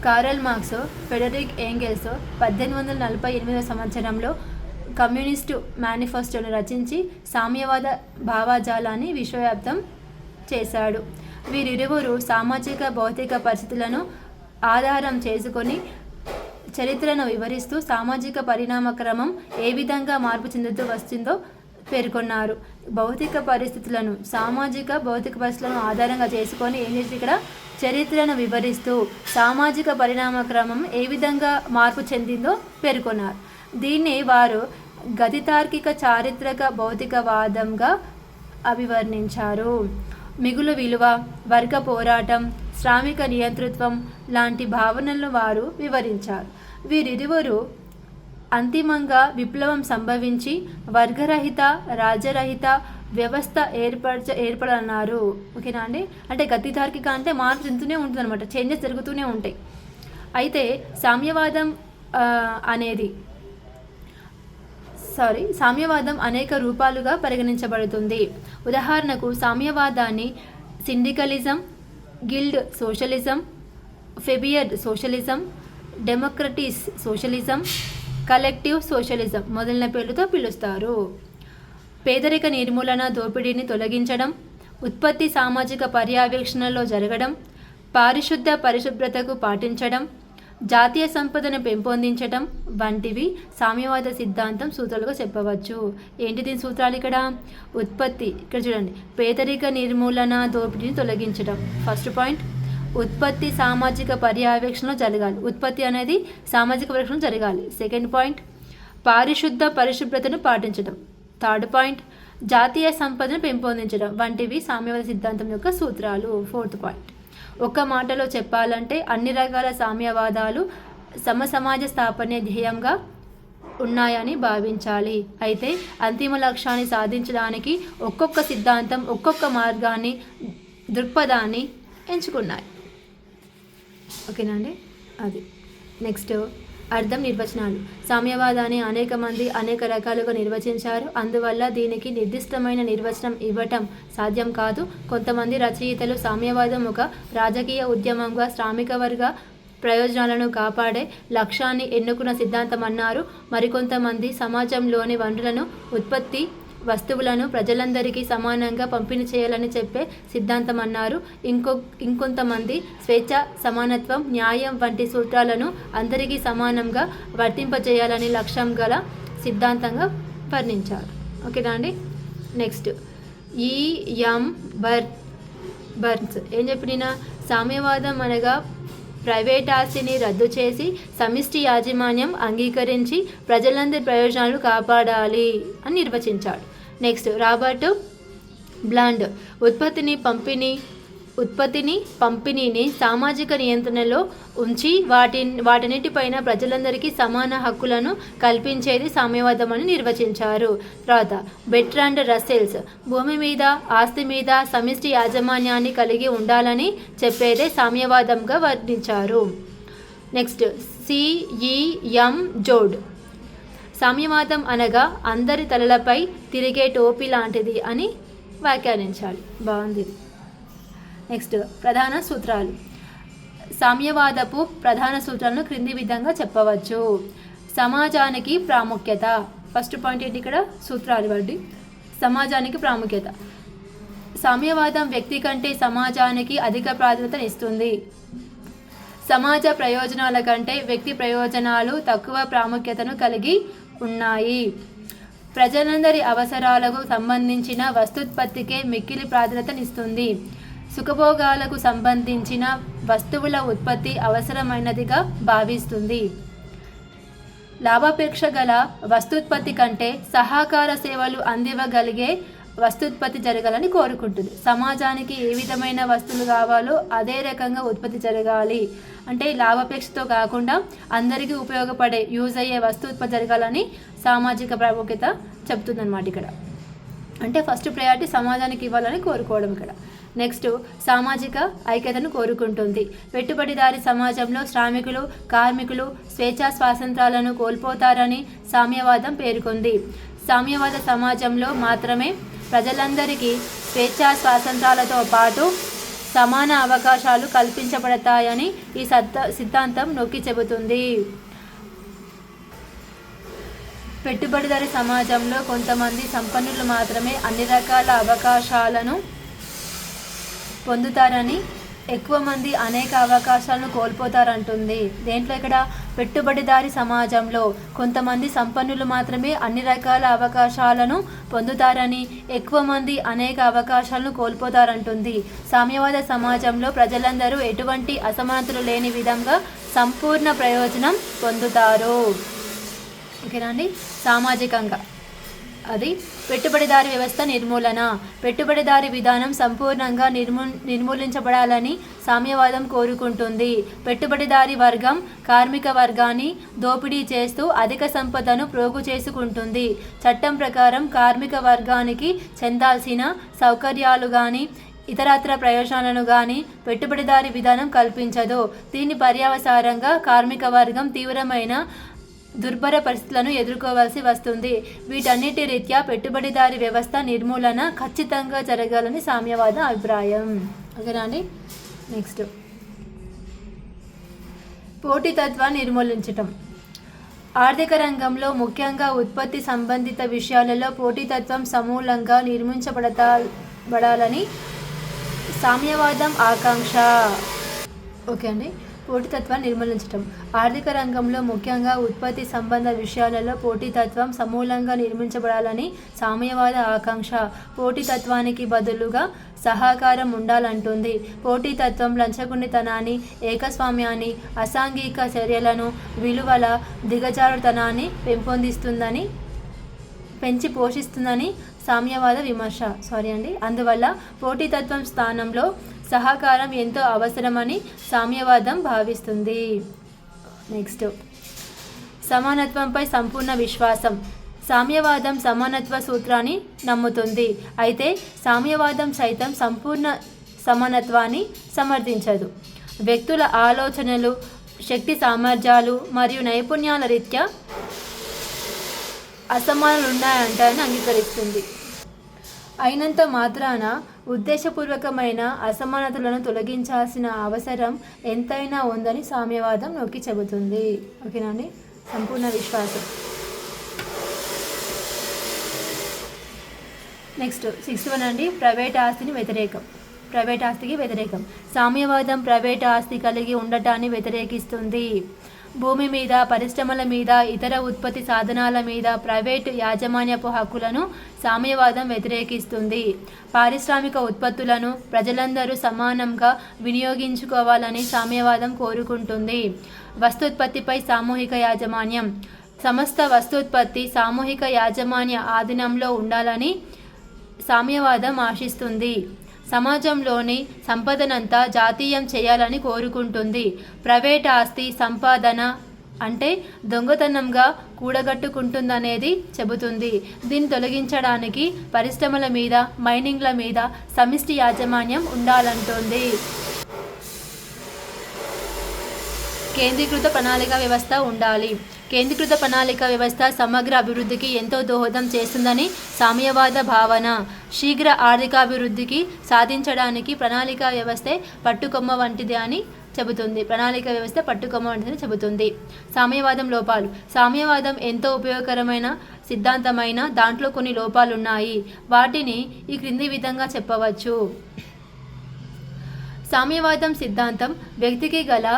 కారల్ మార్క్స్, ఫెడరిక్ ఏంగెల్స్ 1848వ సంవత్సరంలో కమ్యూనిస్టు మేనిఫెస్టోను రచించి సామ్యవాద భావజాలాన్ని విశ్వవ్యాప్తం చేశాడు. వీరిరువురు సామాజిక భౌతిక పరిస్థితులను ఆధారం చేసుకొని చరిత్రను వివరిస్తూ సామాజిక పరిణామక్రమం ఏ విధంగా మార్పు చెందుతూ వస్తుందో పేర్కొన్నారు. సామాజిక భౌతిక పరిస్థితులను ఆధారంగా చేసుకొని ఏం చేసి ఇక్కడ చరిత్రను వివరిస్తూ సామాజిక పరిణామక్రమం ఏ విధంగా మార్పు చెందిందో పేర్కొన్నారు. దీన్ని వారు గతితార్కిక చారిత్రక భౌతికవాదంగా అభివర్ణించారు. మిగులు విలువ, వర్గ పోరాటం, శ్రామిక నియంతృత్వం లాంటి భావనలను వారు వివరించారు. వీరిరువురు అంతిమంగా విప్లవం సంభవించి వర్గరహిత, రాజ్యరహిత వ్యవస్థ ఏర్పడన్నారు. ఓకేనా అండి? అంటే గతితార్కిక అంటే మార్పు చెందుతూనే ఉంటుంది అనమాట, చేంజెస్ జరుగుతూనే ఉంటాయి. అయితే సామ్యవాదం అనేక రూపాలుగా పరిగణించబడుతుంది. ఉదాహరణకు సామ్యవాదాన్ని syndicalism, guild socialism, Fabian socialism, democratic socialism, collective socialism మొదలైన పేర్లతో పిలుస్తారు. పేదరిక నిర్మూలన, దోపిడీని తొలగించడం, ఉత్పత్తి సామాజిక పర్యవేక్షణలో జరగడం, పరిశుభ్రతకు పాటించడం, జాతీయ సంపదను పెంపొందించడం వంటివి సామ్యవాద సిద్ధాంతం సూత్రాలుగా చెప్పవచ్చు. ఏంటి దీని సూత్రాలు? ఇక్కడ ఉత్పత్తి, ఇక్కడ చూడండి, పేదరిక నిర్మూలన, దోపిడీని తొలగించడం ఫస్ట్ పాయింట్. ఉత్పత్తి సామాజిక పర్యవేక్షణలో జరగాలి. ఉత్పత్తి అనేది సామాజిక పర్యవేక్షణ జరగాలి. సెకండ్ పాయింట్, పరిశుభ్రతను పాటించడం. థర్డ్ పాయింట్, జాతీయ సంపదను పెంపొందించడం వంటివి సామ్యవాద సిద్ధాంతం యొక్క సూత్రాలు. ఫోర్త్ పాయింట్, ఒక్క మాటలో చెప్పాలంటే అన్ని రకాల సామ్యవాదాలు సమాజ స్థాపనే ధ్యేయంగా ఉన్నాయని భావించాలి. అయితే అంతిమ లక్ష్యాన్ని సాధించడానికి ఒక్కొక్క సిద్ధాంతం ఒక్కొక్క మార్గాన్ని, దృక్పథాన్ని ఎంచుకున్నాయి. ఓకేనండి? అది నెక్స్ట్ అర్థం, నిర్వచనాలు. సామ్యవాదాన్ని అనేక మంది అనేక రకాలుగా నిర్వచించారు. అందువల్ల దీనికి నిర్దిష్టమైన నిర్వచనం ఇవ్వటం సాధ్యం కాదు. కొంతమంది రచయితలు సామ్యవాదం ఒక రాజకీయ ఉద్యమంగా, శ్రామిక వర్గ ప్రయోజనాలను కాపాడే లక్ష్యాన్ని ఎన్నుకున్న సిద్ధాంతం అన్నారు. మరికొంతమంది సమాజంలోని వనరులను, ఉత్పత్తి వస్తువులను ప్రజలందరికీ సమానంగా పంపిణీ చేయాలని చెప్పే సిద్ధాంతం అన్నారు. ఇంకొంతమంది స్వేచ్ఛ, సమానత్వం, న్యాయం వంటి సూత్రాలను అందరికీ సమానంగా వర్తింపజేయాలని లక్ష్యం గల సిద్ధాంతంగా వర్ణించారు. ఓకేనా అండి? నెక్స్ట్ ఈఎం బర్న్స్ ఏం చెప్పిన? సామ్యవాదం అనగా ప్రైవేట్ ఆస్తిని రద్దు చేసి సమిష్టి యాజమాన్యం అంగీకరించి ప్రజలందరి ప్రయోజనాలు కాపాడాలి అని నిర్వచించాడు. నెక్స్ట్ రాబర్ట్ బ్లాండ్ ఉత్పత్తిని పంపిణీని సామాజిక నియంత్రణలో ఉంచి వాటన్నిటిపైన ప్రజలందరికీ సమాన హక్కులను కల్పించేది సామ్యవాదం అని నిర్వచించారు. తర్వాత బెర్ట్రాండ్ రస్సెల్స్ భూమి మీద, ఆస్తి మీద సమిష్టి యాజమాన్యాన్ని కలిగి ఉండాలని చెప్పేదే సామ్యవాదంగా వర్ణించారు. నెక్స్ట్ సిఈఎం జోడ్ సామ్యవాదం అనగా అందరి తలలపై తిరిగే టోపీ లాంటిది అని వ్యాఖ్యానించాలి. బాగుంది. నెక్స్ట్ ప్రధాన సూత్రాలు. సామ్యవాదపు ప్రధాన సూత్రాలను క్రింది విధంగా చెప్పవచ్చు. సమాజానికి ప్రాముఖ్యత. ఫస్ట్ పాయింట్ ఏంటి ఇక్కడ? సూత్రాలు బట్టి సమాజానికి ప్రాముఖ్యత. సామ్యవాదం వ్యక్తి కంటే సమాజానికి అధిక ప్రాధాన్యతనిస్తుంది. సమాజ ప్రయోజనాల కంటే వ్యక్తి ప్రయోజనాలు తక్కువ ప్రాముఖ్యతను కలిగి ఉన్నాయి. ప్రజలందరి అవసరాలకు సంబంధించిన వస్తుత్పత్తికే మిక్కిలి ప్రాధాన్యతనిస్తుంది. సుఖభోగాలకు సంబంధించిన వస్తువుల ఉత్పత్తి అవసరమైనదిగా భావిస్తుంది. లాభాపేక్ష గల వస్తుత్పత్తి కంటే సహకార సేవలు అందివ్వగలిగే వస్తుత్పత్తి జరగాలని కోరుకుంటుంది. సమాజానికి ఏ విధమైన వస్తువులు కావాలో అదే రకంగా ఉత్పత్తి జరగాలి. అంటే లాభాపేక్షతో కాకుండా అందరికీ ఉపయోగపడే యూజ్ అయ్యే ఉత్పత్తి జరగాలని సామాజిక ప్రాముఖ్యత చెప్తుందన్నమాట ఇక్కడ. అంటే ఫస్ట్ ప్రయారిటీ సమాజానికి ఇవ్వాలని కోరుకోవడం ఇక్కడ. నెక్స్ట్ సామాజిక ఐక్యతను కోరుకుంటుంది. పెట్టుబడిదారీ సమాజంలో శ్రామికులు, కార్మికులు స్వేచ్ఛా స్వాతంత్రాలను కోల్పోతారని సామ్యవాదం పేర్కొంది. సామ్యవాద సమాజంలో మాత్రమే ప్రజలందరికీ స్వేచ్ఛా స్వాతంత్రాలతో పాటు సమాన అవకాశాలు కల్పించబడతాయని ఈ సిద్ధాంతం నొక్కి చెబుతుంది. పెట్టుబడిదారీ సమాజంలో కొంతమంది సంపన్నులు మాత్రమే అన్ని రకాల అవకాశాలను పొందుతారని, ఎక్కువ మంది అనేక అవకాశాలను కోల్పోతారంటుంది. దేంట్లో ఇక్కడ? పెట్టుబడిదారీ సమాజంలో కొంతమంది సంపన్నులు మాత్రమే అన్ని రకాల అవకాశాలను పొందుతారని, ఎక్కువ మంది అనేక అవకాశాలను కోల్పోతారంటుంది. సామ్యవాద సమాజంలో ప్రజలందరూ ఎటువంటి అసమానతలు లేని విధంగా సంపూర్ణ ప్రయోజనం పొందుతారు. ఓకేనా అండి? సామాజికంగా అది పెట్టుబడిదారీ వ్యవస్థ నిర్మూలన. పెట్టుబడిదారీ విధానం సంపూర్ణంగా నిర్మూలించబడాలని సామ్యవాదం కోరుకుంటుంది. పెట్టుబడిదారీ వర్గం కార్మిక వర్గాన్ని దోపిడీ చేస్తూ అధిక సంపదను ప్రోగు చేసుకుంటుంది. చట్టం ప్రకారం కార్మిక వర్గానికి చెందాల్సిన సౌకర్యాలు కానీ ఇతరత్ర ప్రయోజనాలను కానీ పెట్టుబడిదారీ విధానం కల్పించదు. దీని పర్యవసానంగా కార్మిక వర్గం తీవ్రమైన దుర్భర పరిస్థితులను ఎదుర్కోవాల్సి వస్తుంది. వీటన్నిటి రీత్యా పెట్టుబడిదారీ వ్యవస్థ నిర్మూలన ఖచ్చితంగా జరగాలని సామ్యవాద అభిప్రాయం. ఓకేనా అండి? నెక్స్ట్ పోటీతత్వాన్ని నిర్మూలించటం. ఆర్థిక రంగంలో ముఖ్యంగా ఉత్పత్తి సంబంధిత విషయాలలో పోటీతత్వం సమూలంగా నిర్మించబడాలని సామ్యవాదం ఆకాంక్ష. ఓకే అండి? పోటీతత్వాన్ని నిర్మూలించటం. ఆర్థిక రంగంలో ముఖ్యంగా ఉత్పత్తి సంబంధ విషయాలలో పోటీతత్వం సమూలంగా నిర్మించబడాలని సామ్యవాద ఆకాంక్ష. పోటీతత్వానికి బదులుగా సహకారం ఉండాలంటుంది. పోటీతత్వం లంచగొండితనాన్ని, ఏకస్వామ్యాన్ని, అసాంఘిక చర్యలను, విలువల దిగజారుతనాన్ని పెంచి పోషిస్తుందని సామ్యవాద విమర్శ. అందువల్ల పోటీతత్వం స్థానంలో సహకారం ఎంతో అవసరమని సామ్యవాదం భావిస్తుంది. నెక్స్ట్ సమానత్వంపై సంపూర్ణ విశ్వాసం. సామ్యవాదం సమానత్వ సూత్రాన్ని నమ్ముతుంది. అయితే సామ్యవాదం సైతం సంపూర్ణ సమానత్వాన్ని సమర్థించదు. వ్యక్తుల ఆలోచనలు, శక్తి సామర్థ్యాలు మరియు నైపుణ్యాల రీత్యా అసమానాలు ఉన్నాయంటారని అంగీకరిస్తుంది. అయినంత మాత్రాన ఉద్దేశపూర్వకమైన అసమానతలను తొలగించాల్సిన అవసరం ఎంతైనా ఉందని సామ్యవాదం నొక్కి చెబుతుంది. ఓకేనా అండి? సంపూర్ణ విశ్వాసం. నెక్స్ట్ 6 అండి. ప్రైవేట్ ఆస్తికి వ్యతిరేకం. సామ్యవాదం ప్రైవేట్ ఆస్తి కలిగి ఉండటాన్ని వ్యతిరేకిస్తుంది. భూమి మీద, పరిశ్రమల మీద, ఇతర ఉత్పత్తి సాధనాల మీద ప్రైవేటు యాజమాన్యపు హక్కులను సామ్యవాదం వ్యతిరేకిస్తుంది. పారిశ్రామిక ఉత్పత్తులను ప్రజలందరూ సమానంగా వినియోగించుకోవాలని సామ్యవాదం కోరుకుంటుంది. వస్తూత్పత్తిపై సామూహిక యాజమాన్యం. సమస్త వస్తూత్పత్తి సామూహిక యాజమాన్య ఆధీనంలో ఉండాలని సామ్యవాదం ఆశిస్తుంది. సమాజంలోని సంపదనంతా జాతీయం చేయాలని కోరుకుంటుంది. ప్రైవేట్ ఆస్తి సంపాదన అంటే దొంగతనంగా కూడగట్టుకుంటుందనేది చెబుతుంది. దీన్ని తొలగించడానికి పరిశ్రమల మీద, మైనింగ్ల మీద సమిష్టి యాజమాన్యం ఉండాలంటుంది. కేంద్రీకృత ప్రణాళిక వ్యవస్థ ఉండాలి. కేంద్రీకృత ప్రణాళిక వ్యవస్థ సమగ్ర అభివృద్ధికి ఎంతో దోహదం చేస్తుందని సామ్యవాద భావన. శీఘ్ర ఆర్థికాభివృద్ధికి సాధించడానికి ప్రణాళిక వ్యవస్థే పట్టుకొమ్మ వంటిది అని చెబుతుంది. ప్రణాళిక వ్యవస్థ పట్టుకొమ్మ వంటిదని చెబుతుంది. సామ్యవాదం లోపాలు. సామ్యవాదం ఎంతో ఉపయోగకరమైన సిద్ధాంతమైన దాంట్లో కొన్ని లోపాలున్నాయి. వాటిని ఈ క్రింది విధంగా చెప్పవచ్చు. సామ్యవాదం సిద్ధాంతం వ్యక్తికి గల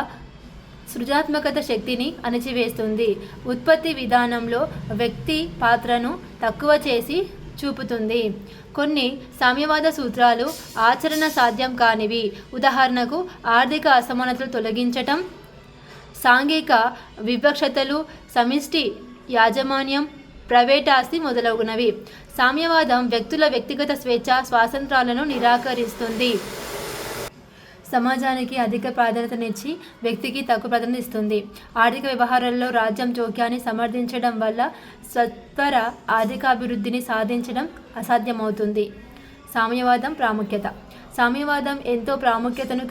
సృజనాత్మకత శక్తిని అణచివేస్తుంది. ఉత్పత్తి విధానంలో వ్యక్తి పాత్రను తక్కువ చేసి చూపుతుంది. కొన్ని సామ్యవాద సూత్రాలు ఆచరణ సాధ్యం కానివి. ఉదాహరణకు ఆర్థిక అసమానతలు తొలగించటం, సాంఘిక వివక్షతలు, సమిష్టి యాజమాన్యం, ప్రైవేట్ ఆస్తి మొదలగునవి. సామ్యవాదం వ్యక్తుల వ్యక్తిగత స్వేచ్ఛ స్వాతంత్రాలను నిరాకరిస్తుంది. సమాజానికి అధిక ప్రాధాన్యతనిచ్చి వ్యక్తికి తక్కువ ప్రాధాన్యత ఇస్తుంది. ఆర్థిక వ్యవహారాల్లో రాజ్యం జోక్యాన్ని సమర్థించడం వల్ల సత్వర ఆర్థికాభివృద్ధిని సాధించడం అసాధ్యమవుతుంది. సామ్యవాదం ప్రాముఖ్యత. సామ్యవాదం ఎంతో ప్రాముఖ్యతను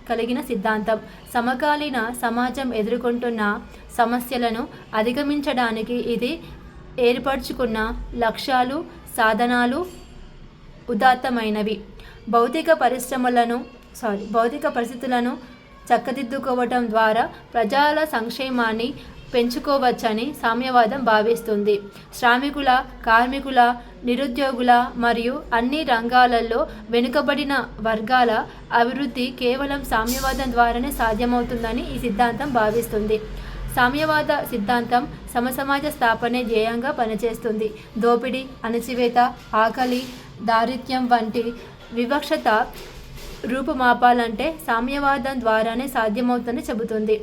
కలిగిన సిద్ధాంతం. సమకాలీన సమాజం ఎదుర్కొంటున్న సమస్యలను అధిగమించడానికి ఇది ఏర్పరచుకున్న లక్ష్యాలు, సాధనాలు ఉదాత్తమైనవి. భౌతిక పరిస్థితులను చక్కదిద్దుకోవటం ద్వారా ప్రజల సంక్షేమాన్ని పెంచుకోవచ్చని సామ్యవాదం భావిస్తుంది. శ్రామికుల, కార్మికుల, నిరుద్యోగుల మరియు అన్ని రంగాలలో వెనుకబడిన వర్గాల అభివృద్ధి కేవలం సామ్యవాదం ద్వారానే సాధ్యమవుతుందని ఈ సిద్ధాంతం భావిస్తుంది. సామ్యవాద సిద్ధాంతం సమసమాజ స్థాపనే ధ్యేయంగా పనిచేస్తుంది. దోపిడీ, అణచివేత, ఆకలి, దారిద్ర్యం వంటి వివక్షత రూపుమాపాలంటే సామ్యవాదం ద్వారానే సాధ్యమవుతుందని చెబుతుంది.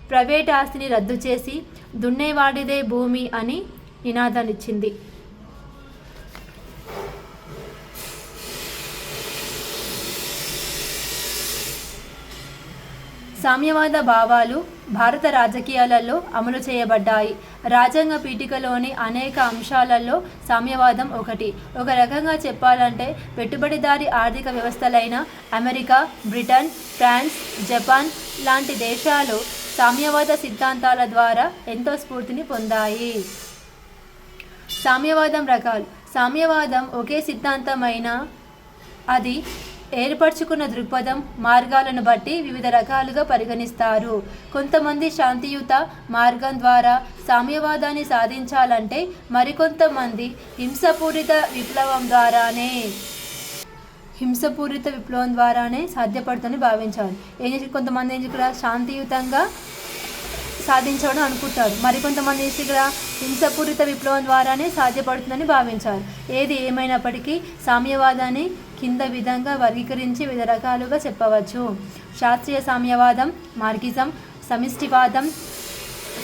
ప్రైవేట్ ఆస్తిని రద్దు చేసి దున్నేవాడిదే భూమి అని నినాదాన్నిచ్చింది. సామ్యవాద భావాలు భారత రాజకీయాలలో అమలు చేయబడ్డాయి. రాజ్యాంగ పీఠికలోని అనేక అంశాలలో సామ్యవాదం ఒకటి. ఒక రకంగా చెప్పాలంటే పెట్టుబడిదారీ ఆర్థిక వ్యవస్థలైన అమెరికా, బ్రిటన్, ఫ్రాన్స్, జపాన్ లాంటి దేశాలు సామ్యవాద సిద్ధాంతాల ద్వారా ఎంతో స్ఫూర్తిని పొందాయి. సామ్యవాదం రకాలు. సామ్యవాదం ఒకే సిద్ధాంతమైన అది ఏర్పరచుకున్న దృక్పథం, మార్గాలను బట్టి వివిధ రకాలుగా పరిగణిస్తారు. కొంతమంది శాంతియుత మార్గం ద్వారా సామ్యవాదాన్ని సాధించాలంటే, మరికొంతమంది హింసపూరిత విప్లవం ద్వారానే సాధ్యపడుతుందని భావించారు. కొంతమంది కూడా శాంతియుతంగా సాధించడం అనుకుంటారు. మరికొంతమంది కూడా హింసపూరిత విప్లవం ద్వారానే సాధ్యపడుతుందని భావించారు. ఏది ఏమైనప్పటికీ సామ్యవాదాన్ని కింద విధంగా వర్గీకరించి వివిధ రకాలుగా చెప్పవచ్చు. శాస్త్రీయ సామ్యవాదం, మార్కిజం, సమిష్టివాదం,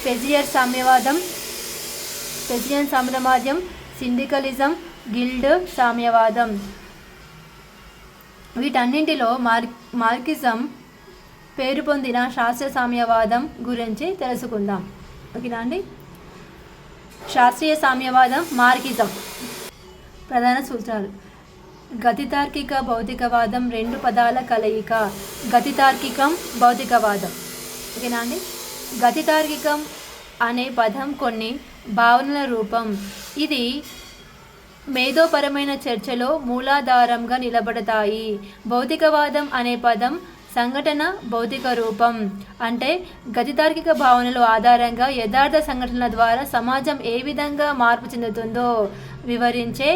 ఫెజియన్ సామ్యవాదం, సిండికలిజం, గిల్డ్ సామ్యవాదం. వీటన్నింటిలో మార్కిజం పేరు పొందిన శాస్త్రీయ సామ్యవాదం గురించి తెలుసుకుందాం. ఓకేనా అండి. శాస్త్రీయ సామ్యవాదం, మార్కిజం. ప్రధాన సూత్రాలు. గతితార్కిక భౌతికవాదం రెండు పదాల కలయిక. గతితార్కికం, భౌతికవాదం. ఓకేనా అండి. గతితార్కికం అనే పదం కొన్ని భావనల రూపం. ఇది మేధోపరమైన చర్చలో మూలాధారంగా నిలబడతాయి. భౌతికవాదం అనే పదం సంఘటన భౌతిక రూపం. అంటే గతితార్కిక భావనల ఆధారంగా యథార్థ సంఘటనల ద్వారా సమాజం ఏ విధంగా మార్పు చెందుతుందో వివరించే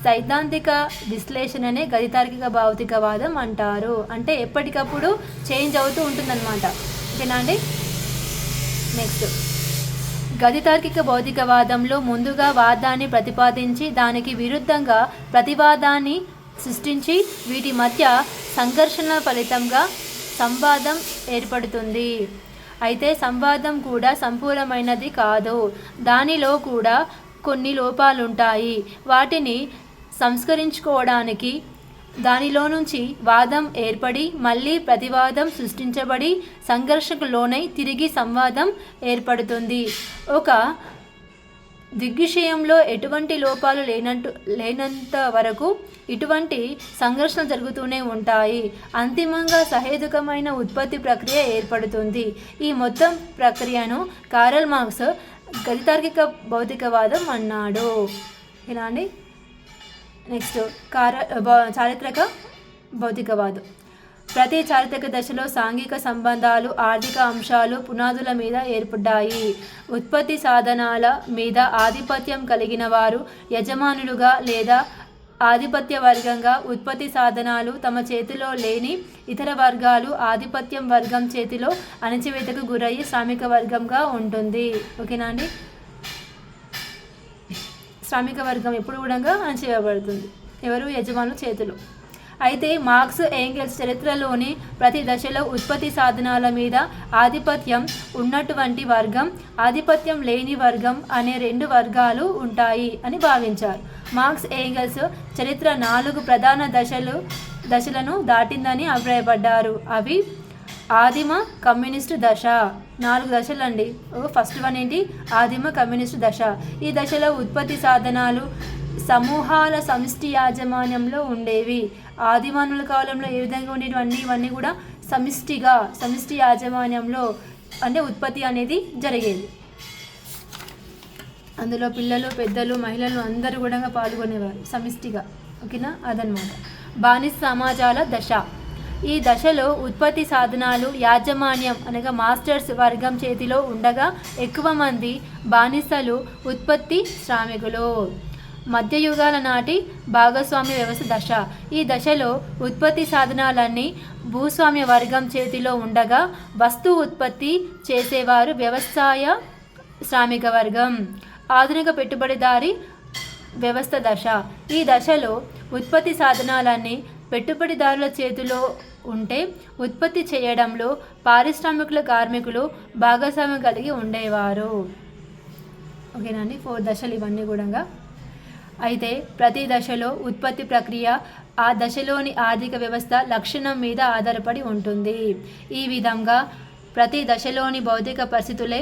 సైద్ధాంతిక విశ్లేషణనే గతితార్కిక భౌతికవాదం అంటారు. అంటే ఎప్పటికప్పుడు చేంజ్ అవుతూ ఉంటుందన్నమాట. ఓకేనా అండి. నెక్స్ట్, గతితార్కిక భౌతికవాదంలో ముందుగా వాదాన్ని ప్రతిపాదించి దానికి విరుద్ధంగా ప్రతివాదాన్ని సృష్టించి వీటి మధ్య సంఘర్షణ ఫలితంగా సంవాదం ఏర్పడుతుంది. అయితే సంవాదం కూడా సంపూర్ణమైనది కాదు. దానిలో కూడా కొన్ని లోపాలుంటాయి. వాటిని సంస్కరించుకోవడానికి దానిలో నుంచి వాదం ఏర్పడి మళ్ళీ ప్రతివాదం సృష్టించబడి సంఘర్షణకు లోనై తిరిగి సంవాదం ఏర్పడుతుంది. ఒక దిగ్విషయంలో ఎటువంటి లోపాలు లేనంత వరకు ఇటువంటి సంఘర్షణలు జరుగుతూనే ఉంటాయి. అంతిమంగా సహేతుకమైన ఉత్పత్తి ప్రక్రియ ఏర్పడుతుంది. ఈ మొత్తం ప్రక్రియను కారల్ మార్క్స్ గతితార్కిక భౌతికవాదం అన్నాడు. ఇలా అండి. నెక్స్ట్ చారిత్రక భౌతికవాదం. ప్రతి చారిత్రక దశలో సాంఘిక సంబంధాలు, ఆర్థిక అంశాలు పునాదుల మీద ఏర్పడ్డాయి. ఉత్పత్తి సాధనాల మీద ఆధిపత్యం కలిగిన వారు యజమానులుగా లేదా ఆధిపత్య వర్గంగా, ఉత్పత్తి సాధనాలు తమ చేతిలో లేని ఇతర వర్గాలు ఆధిపత్యం వర్గం చేతిలో అణచివేతకు గురయ్యి శ్రామిక వర్గంగా ఉంటుంది. ఓకేనా అండి. శ్రామిక వర్గం ఎప్పుడు కూడా అణచివేయబడుతుంది. ఎవరు? యజమానుల చేతులు. అయితే మార్క్స్ ఏంగెల్స్ చరిత్రలోని ప్రతి దశలో ఉత్పత్తి సాధనాల మీద ఆధిపత్యం ఉన్నటువంటి వర్గం, ఆధిపత్యం లేని వర్గం అనే 2 వర్గాలు ఉంటాయి అని భావించారు. మార్క్స్ ఏంగెల్స్ చరిత్ర 4 ప్రధాన దశలను దాటిందని అభిప్రాయపడ్డారు. అవి ఆదిమ కమ్యూనిస్టు దశ. 4 దశలండి. ఫస్ట్ వన్ ఏంటి? ఆదిమ కమ్యూనిస్టు దశ. ఈ దశలో ఉత్పత్తి సాధనాలు సమూహాల సమిష్టి యాజమాన్యంలో ఉండేవి. ఆదిమానవుల కాలంలో ఏ విధంగా ఉండేవి? ఇవన్నీ కూడా సమిష్టి యాజమాన్యంలో అంటే ఉత్పత్తి అనేది జరిగేది. అందులో పిల్లలు, పెద్దలు, మహిళలు అందరూ కూడా పాల్గొనేవారు సమిష్టిగా. ఓకేనా? అదనమాట. బానిస సమాజాల దశ. ఈ దశలో ఉత్పత్తి సాధనాలు యాజమాన్యం అనగా మాస్టర్స్ వర్గం చేతిలో ఉండగా ఎక్కువ మంది బానిసలు ఉత్పత్తి శ్రామికులు. మధ్యయుగాల నాటి భాగస్వామ్య వ్యవస్థ దశ. ఈ దశలో ఉత్పత్తి సాధనాలన్నీ భూస్వామ్య వర్గం చేతిలో ఉండగా వస్తు ఉత్పత్తి చేసేవారు వ్యవసాయ శ్రామిక వర్గం. ఆధునిక పెట్టుబడిదారీ వ్యవస్థ దశ. ఈ దశలో ఉత్పత్తి సాధనాలన్నీ పెట్టుబడిదారుల చేతిలో ఉంటే ఉత్పత్తి చేయడంలో పారిశ్రామికుల కార్మికులు భాగస్వామ్యం కలిగి ఉండేవారు. ఓకేనా అండి. 4 దశలు ఇవన్నీ కూడా. అయితే ప్రతి దశలో ఉత్పత్తి ప్రక్రియ ఆ దశలోని ఆర్థిక వ్యవస్థ లక్షణం మీద ఆధారపడి ఉంటుంది. ఈ విధంగా ప్రతి దశలోని భౌతిక పరిస్థితులే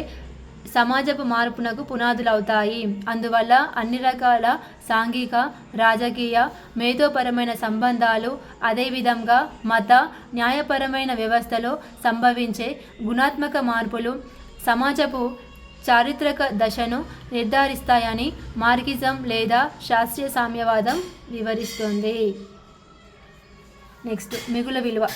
సమాజపు మార్పునకు పునాదులవుతాయి. అందువల్ల అన్ని రకాల సాంఘిక, రాజకీయ, మేధోపరమైన సంబంధాలు, అదేవిధంగా మత, న్యాయపరమైన వ్యవస్థలో సంభవించే గుణాత్మక మార్పులు సమాజపు చారిత్రక దశను నిర్ధారిస్తాయని మార్క్సిజం లేదా శాస్త్రీయ సామ్యవాదం వివరిస్తుంది. నెక్స్ట్ మిగులు విలువ.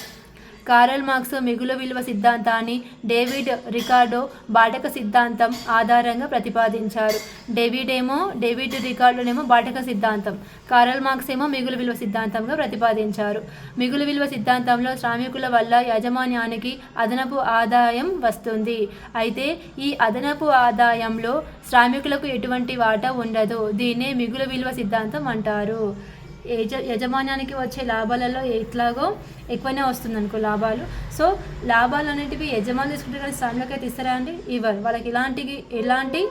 కారల్ మార్క్స్ మిగులు విలువ సిద్ధాంతాన్ని డేవిడ్ రికార్డో బాటక సిద్ధాంతం ఆధారంగా ప్రతిపాదించారు. డేవిడ్ రికార్డోనేమో బాటక సిద్ధాంతం, కారల్ మార్క్స్ ఏమో మిగులు విలువ సిద్ధాంతంగా ప్రతిపాదించారు. మిగులు విలువ సిద్ధాంతంలో శ్రామికుల వల్ల యాజమాన్యానికి అదనపు ఆదాయం వస్తుంది. అయితే ఈ అదనపు ఆదాయంలో శ్రామికులకు ఎటువంటి వాటా ఉండదు. దీన్నే మిగులు విలువ సిద్ధాంతం అంటారు. యజమాన్యానికి వచ్చే లాభాలలో ఎట్లాగో ఎక్కువనే వస్తుంది అనుకో లాభాలు. సో లాభాలు అనేటివి యజమానులు తీసుకుంటే కానీ శ్రామికులకైతే ఇస్తారా అండి? ఇవ్వరు. వాళ్ళకి ఎలాంటి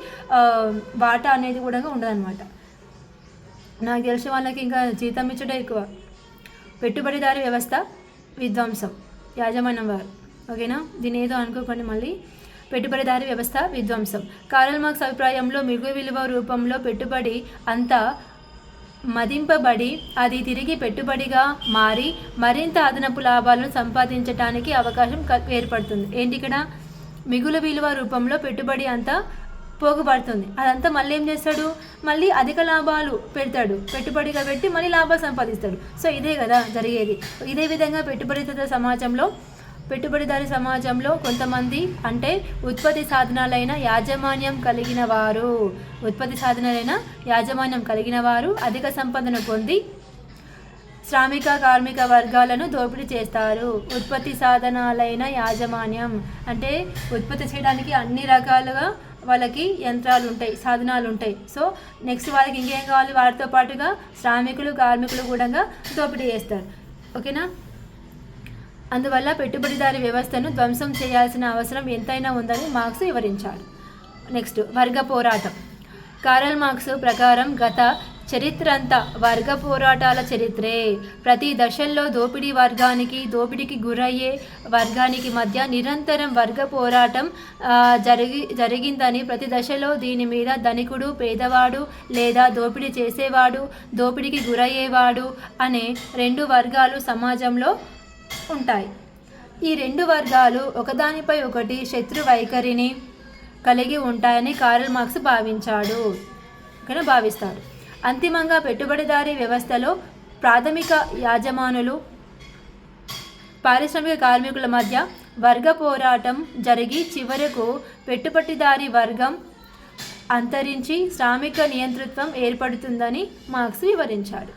వాటా అనేది కూడా ఉండదన్నమాట. నాకు తెలిసిన వాళ్ళకి ఇంకా జీతం ఇచ్చడే ఎక్కువ. పెట్టుబడిదారీ వ్యవస్థ విధ్వంసం, యాజమాన్యం వారు. ఓకేనా? దీని ఏదో అనుకోకండి మళ్ళీ. పెట్టుబడిదారీ వ్యవస్థ విధ్వంసం. కారల్ మార్క్స్ అభిప్రాయంలో మిగులు విలువ రూపంలో పెట్టుబడి అంతా మదింపబడి అది తిరిగి పెట్టుబడిగా మారి మరింత అదనపు లాభాలను సంపాదించడానికి అవకాశం ఏర్పడుతుంది. ఏంటి ఇక్కడ? మిగులు విలువ రూపంలో పెట్టుబడి అంతా పోగుపడుతుంది. అదంతా మళ్ళీ ఏం చేస్తాడు? మళ్ళీ అధిక లాభాలు పెడతాడు, పెట్టుబడిగా పెట్టి మళ్ళీ లాభాలు సంపాదిస్తాడు. సో ఇదే కదా జరిగేది. ఇదే విధంగా పెట్టుబడిదారీ సమాజంలో కొంతమంది అంటే ఉత్పత్తి సాధనాలైన యాజమాన్యం కలిగిన వారు అధిక సంపదను పొంది శ్రామిక, కార్మిక వర్గాలను దోపిడీ చేస్తారు. ఉత్పత్తి సాధనాలైన యాజమాన్యం అంటే ఉత్పత్తి చేయడానికి అన్ని రకాలుగా వాళ్ళకి యంత్రాలు ఉంటాయి, సాధనాలు ఉంటాయి. సో నెక్స్ట్ వాళ్ళకి ఇంకేం కావాలి? వాటితో పాటుగా శ్రామికులు, కార్మికులు కూడా దోపిడీ చేస్తారు. ఓకేనా? అందువల్ల పెట్టుబడిదారీ వ్యవస్థను ధ్వంసం చేయాల్సిన అవసరం ఎంతైనా ఉందని మార్క్స్ వివరించాడు. నెక్స్ట్ వర్గ పోరాటం. కారల్ మార్క్స్ ప్రకారం గత చరిత్ర అంతా వర్గ పోరాటాల చరిత్రే. ప్రతి దశల్లో దోపిడీకి గురయ్యే వర్గానికి మధ్య నిరంతరం వర్గ పోరాటం జరిగిందని, ప్రతి దశలో దీని మీద ధనికుడు, పేదవాడు లేదా దోపిడీ చేసేవాడు, దోపిడీకి గురయ్యేవాడు అనే రెండు వర్గాలు సమాజంలో ఉంటాయి. ఈ రెండు వర్గాలు ఒకదానిపై ఒకటి శత్రు వైఖరిని కలిగి ఉంటాయని కార్ల్ మార్క్స్ భావిస్తాడు. అంతిమంగా పెట్టుబడిదారీ వ్యవస్థలో ప్రాథమిక యాజమానులు, పారిశ్రామిక కార్మికుల మధ్య వర్గ పోరాటం జరిగి చివరకు పెట్టుబడిదారీ వర్గం అంతరించి శ్రామిక నియంతృత్వం ఏర్పడుతుందని మార్క్స్ వివరించాడు.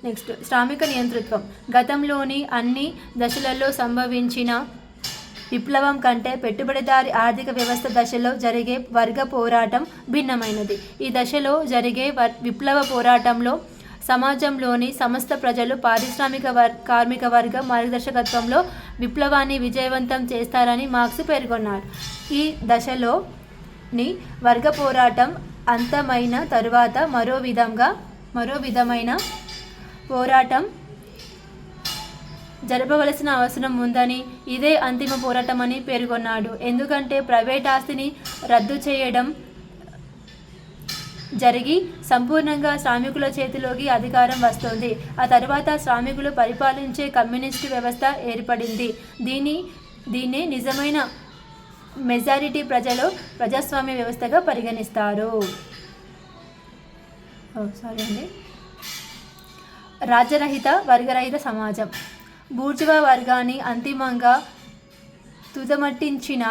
నెక్స్ట్, శ్రామిక నియంతృత్వం గతంలోని అన్ని దశలలో సంభవించిన విప్లవం కంటే పెట్టుబడిదారీ ఆర్థిక వ్యవస్థ దశలో జరిగే వర్గ పోరాటం భిన్నమైనది. ఈ దశలో జరిగే విప్లవ పోరాటంలో సమాజంలోని సమస్త ప్రజలు పారిశ్రామిక కార్మిక వర్గం మార్గదర్శకత్వంలో విప్లవాన్ని విజయవంతం చేస్తారని మార్క్స్ పేర్కొన్నారు. ఈ దశలోని వర్గ పోరాటం అంతమైన తరువాత మరో విధమైన పోరాటం జరపవలసిన అవసరం ఉందని, ఇదే అంతిమ పోరాటమని పేర్కొన్నాడు. ఎందుకంటే ప్రైవేట్ ఆస్తిని రద్దు చేయడం జరిగి సంపూర్ణంగా శ్రామికుల చేతిలోకి అధికారం వస్తుంది. ఆ తర్వాత శ్రామికులు పరిపాలించే కమ్యూనిస్టు వ్యవస్థ ఏర్పడింది. దీన్ని నిజమైన మెజారిటీ ప్రజలు ప్రజాస్వామ్య వ్యవస్థగా పరిగణిస్తారు. రాజ్యరహిత వర్గరహిత సమాజం. బూర్జువా వర్గాన్ని అంతిమంగా తుదమట్టించిన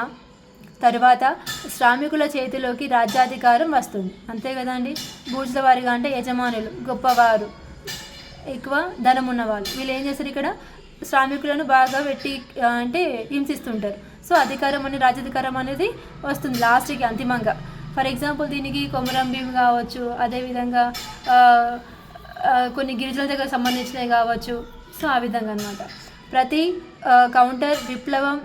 తరువాత శ్రామికుల చేతిలోకి రాజ్యాధికారం వస్తుంది. అంతే కదండి. బూర్జువా వర్గం అంటే యజమానులు, గొప్పవారు, ఎక్కువ ధనం ఉన్నవాళ్ళు. వీళ్ళు ఏం చేస్తారు, ఇక్కడ శ్రామికులను బాగా హింసిస్తుంటారు. సో రాజ్యాధికారం అనేది వస్తుంది లాస్ట్కి అంతిమంగా. ఫర్ ఎగ్జాంపుల్ దీనికి కొమరం భీం కావచ్చు, అదేవిధంగా కొన్ని గిరిజనుల దగ్గర సంబంధించినవి కావచ్చు. సో ఆ విధంగా అన్నమాట. ప్రతి కౌంటర్ విప్లవం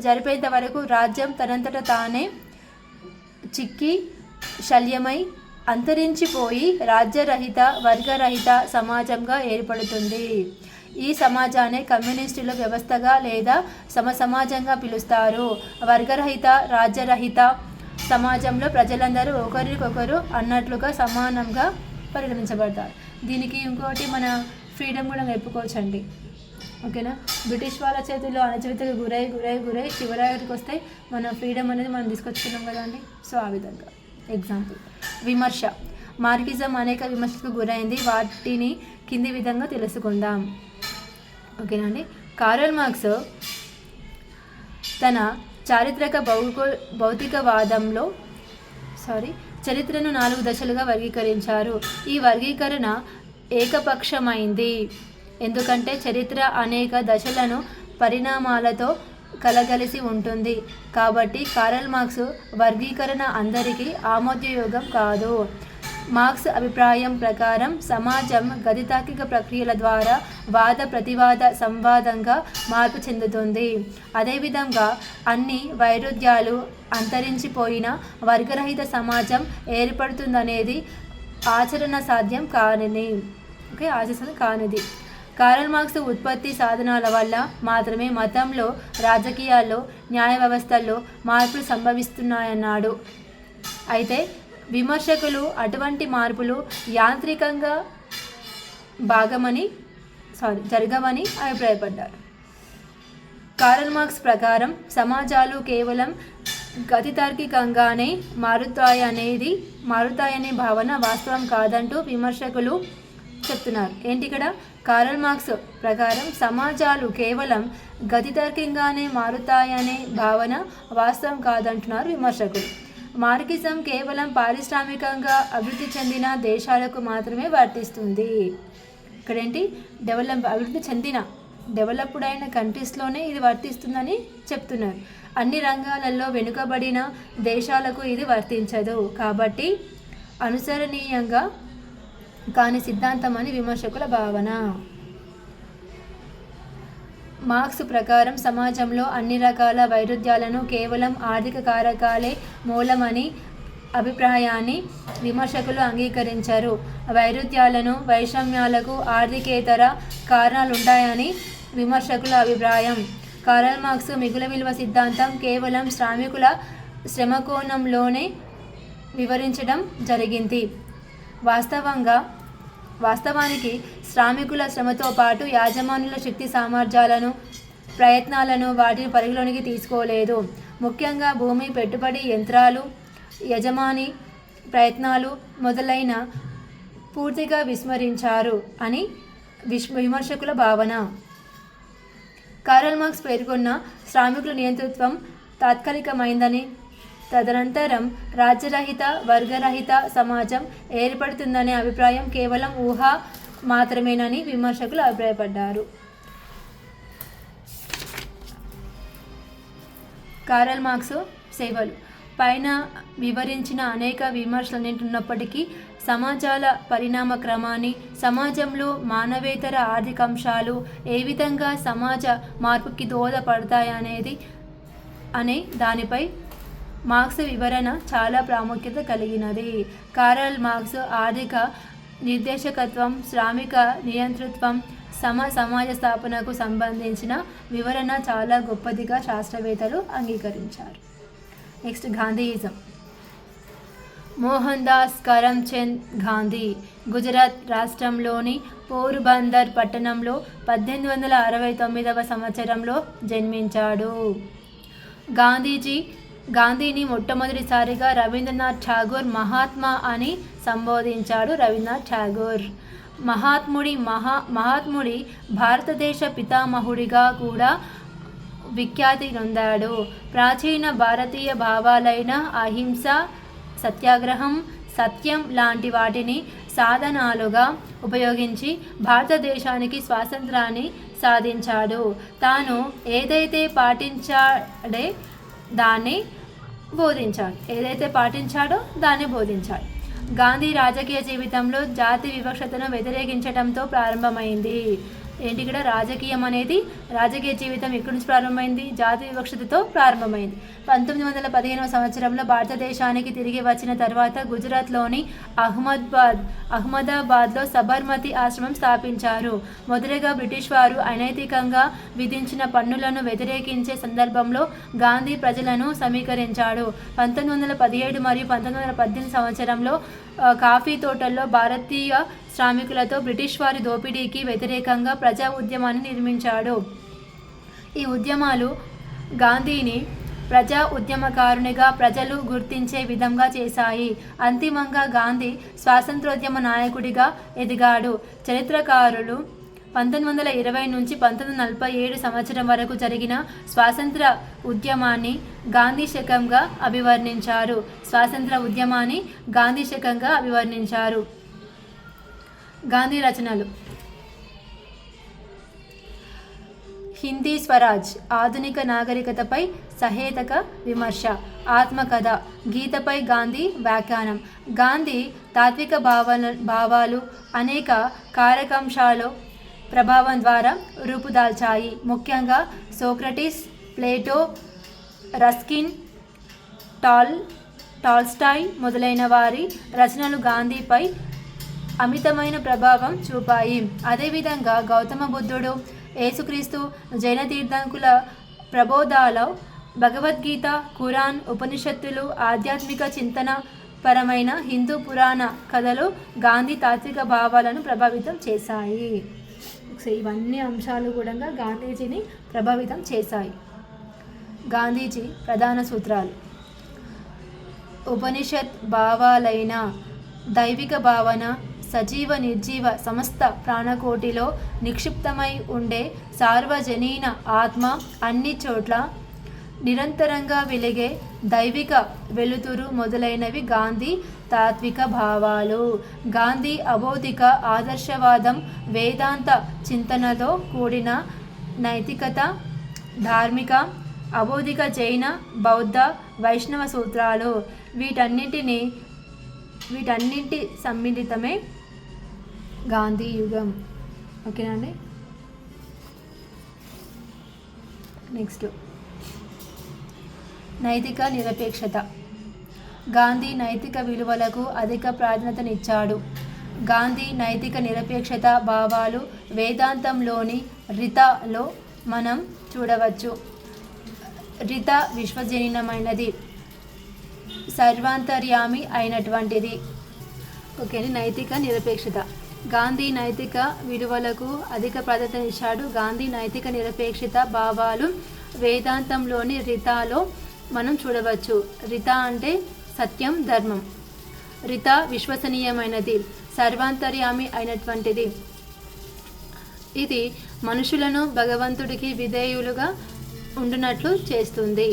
జరిపేంత వరకు రాజ్యం తనంతట తానే చిక్కి శల్యమై అంతరించిపోయి రాజ్యరహిత వర్గరహిత సమాజంగా ఏర్పడుతుంది. ఈ సమాజాన్ని కమ్యూనిస్టుల వ్యవస్థగా లేదా సమాజంగా పిలుస్తారు. వర్గరహిత రాజ్యరహిత సమాజంలో ప్రజలందరూ ఒకరికొకరు అన్నట్లుగా సమానంగా పరిగణించబడతారు. దీనికి ఇంకోటి మన ఫ్రీడమ్ కూడా చెప్పుకోవచ్చండి. ఓకేనా. బ్రిటిష్ వాళ్ళ చేతుల్లో అణచివేతకు గురై చివరికి వస్తే మన ఫ్రీడమ్ అనేది మనం తీసుకొచ్చుకున్నాం కదండి. సో ఆ విధంగా. ఎగ్జాంపుల్, విమర్శ. మార్క్సిజం అనేక విమర్శలకు గురైంది. వాటిని కింది విధంగా తెలుసుకుందాం. ఓకేనండి. కార్ల్ మార్క్స్ తన చారిత్రక భౌతికవాదంలో చరిత్రను 4 దశలుగా వర్గీకరించారు. ఈ వర్గీకరణ ఏకపక్షమైంది, ఎందుకంటే చరిత్ర అనేక దశలను పరిణామాలతో కలగలిసి ఉంటుంది. కాబట్టి కార్ల్ మార్క్స్ వర్గీకరణ అందరికీ ఆమోదయోగ్యం కాదు. మార్క్స్ అభిప్రాయం ప్రకారం సమాజం గతితార్కిక ప్రక్రియల ద్వారా వాద ప్రతివాద సంవాదంగా మార్పు చెందుతుంది. అదేవిధంగా అన్ని వైరుధ్యాలు అంతరించిపోయిన వర్గరహిత సమాజం ఏర్పడుతుందనేది ఆచరణ సాధ్యం కానిది. కార్ల్ మార్క్స్ ఉత్పత్తి సాధనాల వల్ల మాత్రమే మతంలో, రాజకీయాల్లో, న్యాయ వ్యవస్థల్లో మార్పులు సంభవిస్తున్నాయన్నాడు. అయితే విమర్శకులు అటువంటి మార్పులు యాంత్రికంగా జరగవని అభిప్రాయపడ్డారు. కార్ల్ మార్క్స్ ప్రకారం సమాజాలు కేవలం గతితార్కికంగానే మారుతాయనే భావన వాస్తవం కాదంటూ విమర్శకులు చెప్తున్నారు. ఏంటి ఇక్కడ? కార్ల్ మార్క్స్ ప్రకారం సమాజాలు కేవలం గతితార్కికంగానే మారుతాయనే భావన వాస్తవం కాదంటున్నారు విమర్శకులు. మార్క్సిజం కేవలం పారిశ్రామికంగా అభివృద్ధి చెందిన దేశాలకు మాత్రమే వర్తిస్తుంది. ఇక్కడేంటి? అభివృద్ధి చెందిన డెవలప్డ్ అయిన కంట్రీస్లోనే ఇది వర్తిస్తుందని చెప్తున్నారు. అన్ని రంగాలలో వెనుకబడిన దేశాలకు ఇది వర్తించదు. కాబట్టి అనుసరణీయంగా కాని సిద్ధాంతం అని విమర్శకుల భావన. మార్క్స్ ప్రకారం సమాజంలో అన్ని రకాల వైరుధ్యాలను కేవలం ఆర్థిక కారకాలే మూలమని అభిప్రాయాన్ని విమర్శకులు అంగీకరించారు. వైరుధ్యాలను, వైషమ్యాలకు ఆర్థికేతర కారణాలుంటాయని విమర్శకుల అభిప్రాయం. కార్ల్ మార్క్స్ మిగులు విలువ సిద్ధాంతం కేవలం శ్రామికుల శ్రమకోణంలోనే వివరించడం జరిగింది. వాస్తవానికి శ్రామికుల శ్రమతో పాటు యాజమానుల శక్తి సామర్థ్యాలను, ప్రయత్నాలను వాటిని పరిగణలోనికి తీసుకోలేదు. ముఖ్యంగా భూమి, పెట్టుబడి, యంత్రాలు, యజమాని ప్రయత్నాలు మొదలైన పూర్తిగా విస్మరించారు అని విమర్శకుల భావన. కార్ల్ మార్క్స్ పేర్కొన్న శ్రామికుల నియంతృత్వం తాత్కాలికమైందని, తదనంతరం రాజ్యరహిత, వర్గరహిత సమాజం ఏర్పడుతుందనే అభిప్రాయం కేవలం ఊహ మాత్రమేనని విమర్శకులు అభిప్రాయపడ్డారు. కార్ల్ మార్క్స్ సేవలు పైన వివరించిన అనేక విమర్శలన్నింటిన్నప్పటికీ సమాజాల పరిణామ క్రమాన్ని, సమాజంలో మానవేతర ఆర్థిక అంశాలు ఏ విధంగా సమాజ మార్పుకి దోహదపడతాయనే దానిపై మార్క్స్ వివరణ చాలా ప్రాముఖ్యత కలిగినది. కార్ల్ మార్క్స్ ఆర్థిక నిర్దేశకత్వం, శ్రామిక నియంతృత్వం, సమాజ స్థాపనకు సంబంధించిన వివరణ చాలా గొప్పదిగా శాస్త్రవేత్తలు అంగీకరించారు. నెక్స్ట్ గాంధీయిజం. మోహన్ దాస్ కరమ్చంద్ గాంధీ గుజరాత్ రాష్ట్రంలోని పోర్బందర్ పట్టణంలో 1869వ సంవత్సరంలో జన్మించాడు. గాంధీని మొట్టమొదటిసారిగా రవీంద్రనాథ్ ఠాగూర్ మహాత్మా అని సంబోధించాడు. రవీంద్రనాథ్ ఠాగూర్ మహాత్ముడి భారతదేశ పితామహుడిగా కూడా విఖ్యాతి నొందాడు. ప్రాచీన భారతీయ భావాలైన అహింస, సత్యాగ్రహం, సత్యం లాంటి వాటిని సాధనాలుగా ఉపయోగించి భారతదేశానికి స్వాతంత్రాన్ని సాధించాడు. తాను ఏదైతే పాటించాడో దాన్ని బోధించాడు. గాంధీ రాజకీయ జీవితంలో జాతి వివక్షతను వ్యతిరేకించడంతో ప్రారంభమైంది. ఏంటి ఇక్కడ రాజకీయం అనేది, రాజకీయ జీవితం ఎక్కడి నుంచి ప్రారంభమైంది? జాతి వివక్షతతో ప్రారంభమైంది. 1915వ సంవత్సరంలో భారతదేశానికి తిరిగి వచ్చిన తర్వాత గుజరాత్లోని అహ్మదాబాద్లో సబర్మతి ఆశ్రమం స్థాపించారు. మొదటగా బ్రిటిష్ వారు అనైతికంగా విధించిన పన్నులను వ్యతిరేకించే సందర్భంలో గాంధీ ప్రజలను సమీకరించాడు. 1917 మరియు 1918 సంవత్సరంలో కాఫీ తోటల్లో భారతీయ శ్రామికులతో బ్రిటిష్ వారి దోపిడీకి వ్యతిరేకంగా ప్రజా ఉద్యమాన్ని నిర్మించాడు. ఈ ఉద్యమాలు గాంధీని ప్రజా ఉద్యమకారునిగా ప్రజలు గుర్తించే విధంగా చేశాయి. అంతిమంగా గాంధీ స్వాతంత్రోద్యమ నాయకుడిగా ఎదిగాడు. చరిత్రకారులు 1920 నుంచి 1947 సంవత్సరం వరకు జరిగిన స్వాతంత్ర ఉద్యమాన్ని గాంధీ శకంగా అభివర్ణించారు. గాంధీ రచనలు: హిందీ స్వరాజ్, ఆధునిక నాగరికతపై సహేతుక విమర్శ, ఆత్మకథ, గీతపై గాంధీ వ్యాఖ్యానం. గాంధీ తాత్విక భావాలు అనేక కారకాంశాల ప్రభావం ద్వారా రూపుదాల్చాయి. ముఖ్యంగా సోక్రటీస్, ప్లేటో, రస్కిన్, టాల్స్టాయ్ మొదలైన వారి రచనలు గాంధీపై అమితమైన ప్రభావం చూపాయి. అదేవిధంగా గౌతమ బుద్ధుడు, యేసుక్రీస్తు, జైన తీర్థంకుల ప్రబోధాలు, భగవద్గీత, ఖురాన్, ఉపనిషత్తులు, ఆధ్యాత్మిక చింతన పరమైన హిందూ పురాణ కథలు గాంధీ తాత్విక భావాలను ప్రభావితం చేశాయి. ఇవన్నీ అంశాలు కూడా గాంధీజీని ప్రభావితం చేశాయి. గాంధీజీ ప్రధాన సూత్రాలు: ఉపనిషత్ భావాలైన దైవిక భావన, సజీవ నిర్జీవ సమస్త ప్రాణకోటిలో నిక్షిప్తమై ఉండే సార్వజనీన ఆత్మ, అన్ని చోట్ల నిరంతరంగా వెలిగే దైవిక వెలుతురు మొదలైనవి గాంధీ తాత్విక భావాలు. గాంధీ అబౌద్ధిక ఆదర్శవాదం, వేదాంత చింతనతో కూడిన నైతికత, ధార్మిక, అబౌద్ధిక జైన, బౌద్ధ, వైష్ణవ సూత్రాలు, వీటన్నింటి సమ్మిళితమే గాంధీ యుగం. ఓకేనండి. నెక్స్ట్ నైతిక నిరపేక్షత. గాంధీ నైతిక విలువలకు అధిక ప్రాధాన్యతనిచ్చాడు. గాంధీ నైతిక నిరపేక్షత భావాలు వేదాంతంలోని రితలో మనం చూడవచ్చు. రిత విశ్వజనీనమైనది, సర్వాంతర్యామి అయినటువంటిది. ఓకే, నైతిక నిరపేక్షత. గాంధీ నైతిక విలువలకు అధిక ప్రాధాన్యతనిచ్చాడు. గాంధీ నైతిక నిరపేక్షత భావాలు వేదాంతంలోని రితలో మనం చూడవచ్చు. రిత అంటే సత్యం, ధర్మం. రిత విశ్వసనీయమైనది, సర్వాంతర్యామి అయినటువంటిది. ఇది మనుషులను భగవంతుడికి విధేయులుగా ఉండునట్లు చేస్తుంది.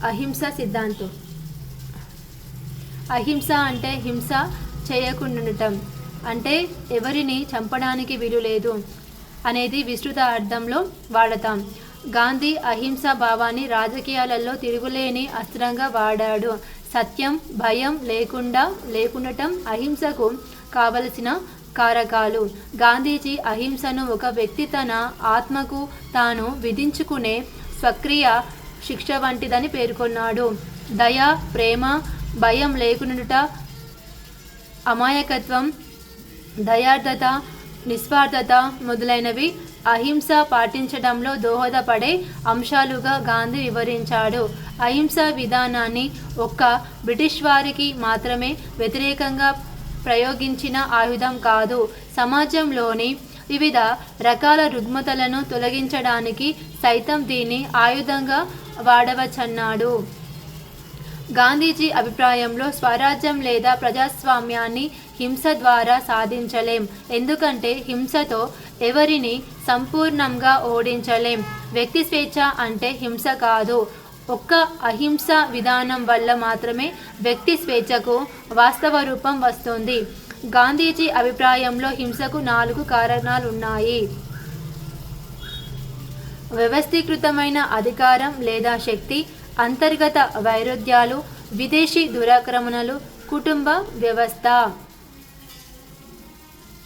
అహింస సిద్ధాంతం. అహింస అంటే హింస చేయకుండుటం, అంటే ఎవరిని చంపడానికి వీలు లేదు అనేది విస్తృత అర్థంలో వాడతాం. గాంధీ అహింస భావాన్ని రాజకీయాలలో తిరుగులేని అస్త్రంగా వాడాడు. సత్యం, భయం లేకుండటం అహింసకు కావలసిన కారకాలు. గాంధీజీ అహింసను ఒక వ్యక్తి తన ఆత్మకు తాను విధించుకునే స్వక్రియ శిక్ష వంటిదని పేర్కొన్నాడు. దయ, ప్రేమ, భయం లేకుండుట, అమాయకత్వం, దయార్థత, నిస్వార్థత మొదలైనవి అహింస పాటించడంలో దోహదపడే అంశాలుగా గాంధీ వివరించాడు. అహింసా విధానాన్ని ఒక్క బ్రిటిష్ వారికి మాత్రమే వ్యతిరేకంగా ప్రయోగించిన ఆయుధం కాదు, సమాజంలోని వివిధ రకాల రుగ్మతలను తొలగించడానికి సైతం దీన్ని ఆయుధంగా వాడవచ్చన్నాడు. గాంధీజీ అభిప్రాయంలో స్వరాజ్యం లేదా ప్రజాస్వామ్యాన్ని హింస ద్వారా సాధించలేం, ఎందుకంటే హింసతో ఎవరిని సంపూర్ణంగా ఓడించలేం. వ్యక్తి స్వేచ్ఛ అంటే హింస కాదు. ఒక్క అహింస విధానం వల్ల మాత్రమే వ్యక్తి స్వేచ్ఛకు వాస్తవ రూపం వస్తుంది. గాంధీజీ అభిప్రాయంలో హింసకు 4 కారణాలున్నాయి. వ్యవస్థీకృతమైన అధికారం లేదా శక్తి, అంతర్గత వైరుధ్యాలు, విదేశీ దురాక్రమణలు, కుటుంబ వ్యవస్థ.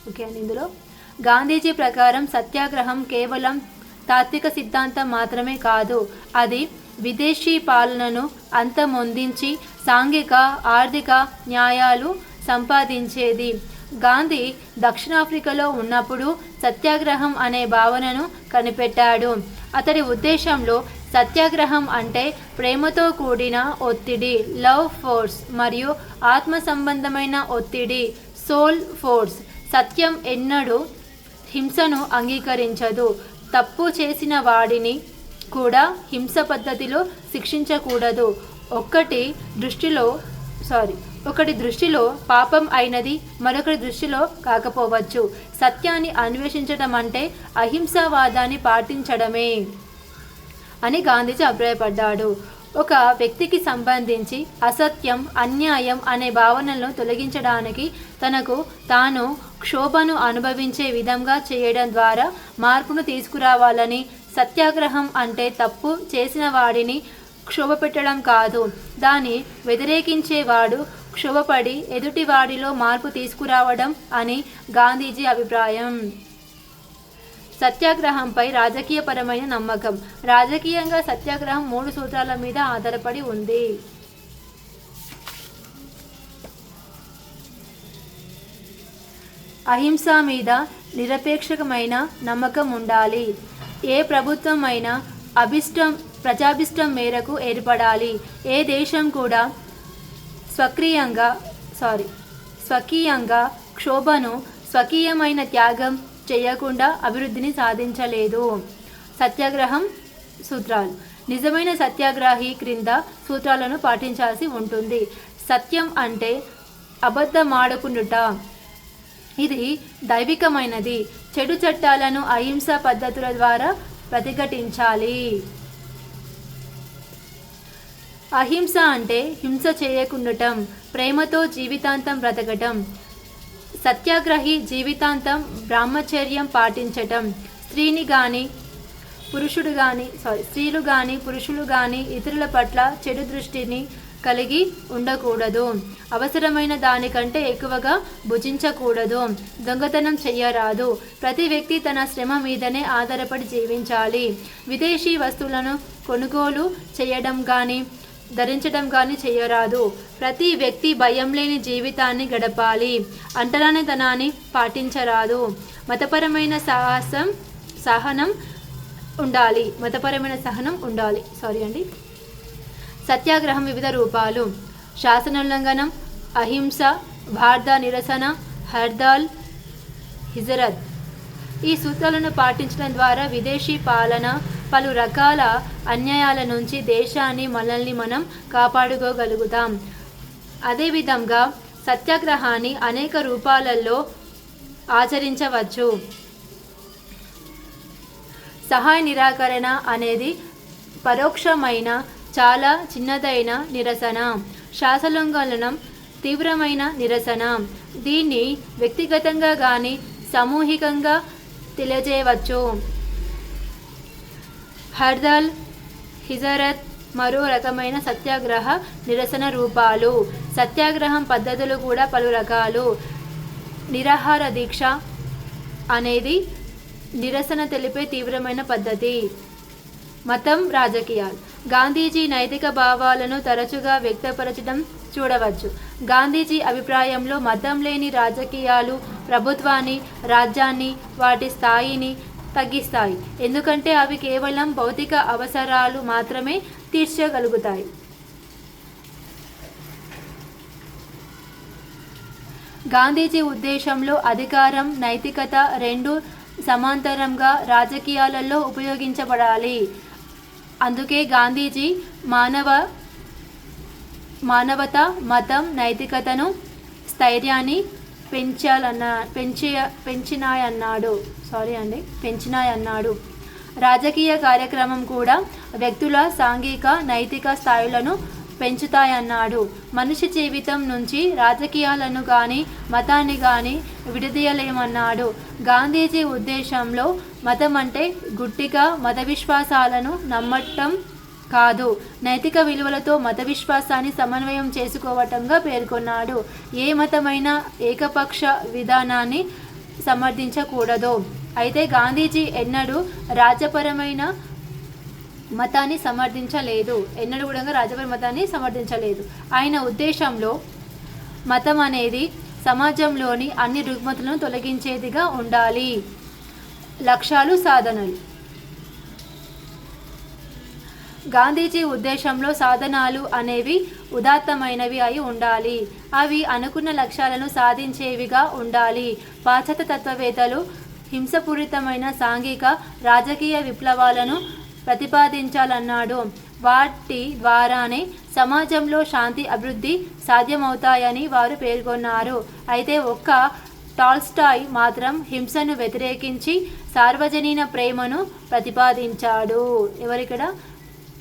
ఓకే, ఇందులో గాంధీజీ ప్రకారం సత్యాగ్రహం కేవలం తాత్విక సిద్ధాంతం మాత్రమే కాదు, అది విదేశీ పాలనను అంతమొందించి సాంఘిక ఆర్థిక న్యాయాలు సంపాదించేది. గాంధీ దక్షిణాఫ్రికాలో ఉన్నప్పుడు సత్యాగ్రహం అనే భావనను కనిపెట్టాడు. అతడి ఉద్దేశంలో సత్యాగ్రహం అంటే ప్రేమతో కూడిన ఒత్తిడి, లవ్ ఫోర్స్, మరియు ఆత్మ సంబంధమైన ఒత్తిడి, సోల్ ఫోర్స్. సత్యం ఎన్నడూ హింసను అంగీకరించదు. తప్పు చేసిన వాడిని కూడా హింస పద్ధతిలో శిక్షించకూడదు. ఒకటి దృష్టిలో పాపం అయినది మరొకటి దృష్టిలో కాకపోవచ్చు. సత్యాన్ని అన్వేషించడం అంటే అహింసావాదాన్ని పాటించడమే అని గాంధీజీ అభిప్రాయపడ్డాడు. ఒక వ్యక్తికి సంబంధించి అసత్యం, అన్యాయం అనే భావనలను తొలగించడానికి తనకు తాను క్షోభను అనుభవించే విధంగా చేయడం ద్వారా మార్పును తీసుకురావాలని, సత్యాగ్రహం అంటే తప్పు చేసిన వాడిని క్షోభపెట్టడం కాదు, దాన్ని వ్యతిరేకించేవాడు క్షోభపడి ఎదుటివాడిలో మార్పు తీసుకురావడం అని గాంధీజీ అభిప్రాయం. సత్యాగ్రహంపై రాజకీయపరమైన నమ్మకం. రాజకీయంగా సత్యాగ్రహం 3 సూత్రాల మీద ఆధారపడి ఉంది. అహింస మీద నిరపేక్షమైన నమ్మకం ఉండాలి. ఏ ప్రభుత్వం అయినా ప్రజాభిష్టం మేరకు ఏర్పడాలి. ఏ దేశం కూడా స్వకీయంగా క్షోభను, స్వకీయమైన త్యాగం చేయకుండా అభివృద్ధిని సాధించలేదు. సత్యాగ్రహం సూత్రాలు. నిజమైన సత్యాగ్రహి క్రింద సూత్రాలను పాటించాల్సి ఉంటుంది. సత్యం అంటే అబద్ధమాడకుండుట, ఇది దైవికమైనది. చెడు చట్టాలను అహింసా పద్ధతుల ద్వారా ప్రతిఘటించాలి. అహింస అంటే హింస చేయకుండటం, ప్రేమతో జీవితాంతం బ్రతకటం. సత్యాగ్రహి జీవితాంతం బ్రహ్మచర్యం పాటించటం. స్త్రీలు కానీ పురుషులు కానీ ఇతరుల పట్ల చెడు దృష్టిని కలిగి ఉండకూడదు. అవసరమైన దానికంటే ఎక్కువగా భుజించకూడదు. దొంగతనం చెయ్యరాదు. ప్రతి వ్యక్తి తన శ్రమ మీదనే ఆధారపడి జీవించాలి. విదేశీ వస్తువులను కొనుగోలు చేయడం కానీ ధరించడం కానీ చేయరాదు. ప్రతి వ్యక్తి భయం లేని జీవితాన్ని గడపాలి. అంటరానితనాన్ని పాటించరాదు. మతపరమైన సహనం ఉండాలి. సత్యాగ్రహం వివిధ రూపాలు: శాసనోల్లంఘనం, అహింస, భారత నిరసన, హర్తాల్, హిజరత్. ఈ సూత్రాలను పాటించడం ద్వారా విదేశీ పాలన, పలు రకాల అన్యాయాల నుంచి దేశాన్ని, మనల్ని మనం కాపాడుకోగలుగుతాం. అదేవిధంగా సత్యాగ్రహాన్ని అనేక రూపాలలో ఆచరించవచ్చు. సహాయ నిరాకరణ అనేది పరోక్షమైన, చాలా చిన్నదైన నిరసన. శాసనోల్లంఘనం తీవ్రమైన నిరసన. దీన్ని వ్యక్తిగతంగా కానీ సామూహికంగా తెలియజేయవచ్చు. హర్తాల్, హిజరత్ మరో రకమైన సత్యాగ్రహ నిరసన రూపాలు. సత్యాగ్రహం పద్ధతులు కూడా పలు రకాలు. నిరాహార దీక్ష అనేది నిరసన తెలిపే తీవ్రమైన పద్ధతి. మతం, రాజకీయాలు. గాంధీజీ నైతిక భావాలను తరచుగా వ్యక్తపరచడం చూడవచ్చు. గాంధీజీ అభిప్రాయంలో మతం లేని రాజకీయాలు ప్రభుత్వాన్ని, రాజ్యాన్ని, వాటి స్థాయిని తగ్గిస్తాయి. ఎందుకంటే అవి కేవలం భౌతిక అవసరాలు మాత్రమే తీర్చగలుగుతాయి. గాంధీజీ ఉద్దేశంలో అధికారం, నైతికత రెండూ సమాంతరంగా రాజకీయాలలో ఉపయోగించబడాలి. అందుకే గాంధీజీ మానవత, మతం, నైతికతను, స్థైర్యాన్ని పెంచినాయన్నాడు. రాజకీయ కార్యక్రమం కూడా వ్యక్తుల సాంఘిక, నైతిక స్థాయిలను పెంచుతాయన్నాడు. మనిషి జీవితం నుంచి రాజకీయాలను కానీ మతాన్ని కానీ విడదీయలేమన్నాడు. గాంధీజీ ఉద్దేశంలో మతం అంటే గుడ్డిగా మత విశ్వాసాలను నమ్మటం కాదు, నైతిక విలువలతో మత విశ్వాసాన్ని సమన్వయం చేసుకోవటంగా పేర్కొన్నాడు. ఏ మతమైనా ఏకపక్ష విధానాన్ని సమర్థించకూడదు. అయితే గాంధీజీ ఎన్నడూ రాజ్యపరమైన మతాన్ని సమర్థించలేదు. ఆయన ఉద్దేశంలో మతం అనేది సమాజంలోని అన్ని రుగ్మతలను తొలగించేదిగా ఉండాలి. లక్ష్యాలు, సాధనలు. గాంధీజీ ఉద్దేశంలో సాధనాలు అనేవి ఉదాత్తమైనవి అయి ఉండాలి. అవి అనుకున్న లక్ష్యాలను సాధించేవిగా ఉండాలి. పాశ్చాత్య తత్వవేత్తలు హింసపూరితమైన సాంఘిక, రాజకీయ విప్లవాలను ప్రతిపాదించాలన్నాడు. వాటి ద్వారానే సమాజంలో శాంతి, అభివృద్ధి సాధ్యమవుతాయని వారు పేర్కొన్నారు. అయితే ఒక్క టాల్స్టాయ్ మాత్రం హింసను వ్యతిరేకించి సార్వజనీన ప్రేమను ప్రతిపాదించాడు. ఎవరిక్కడ?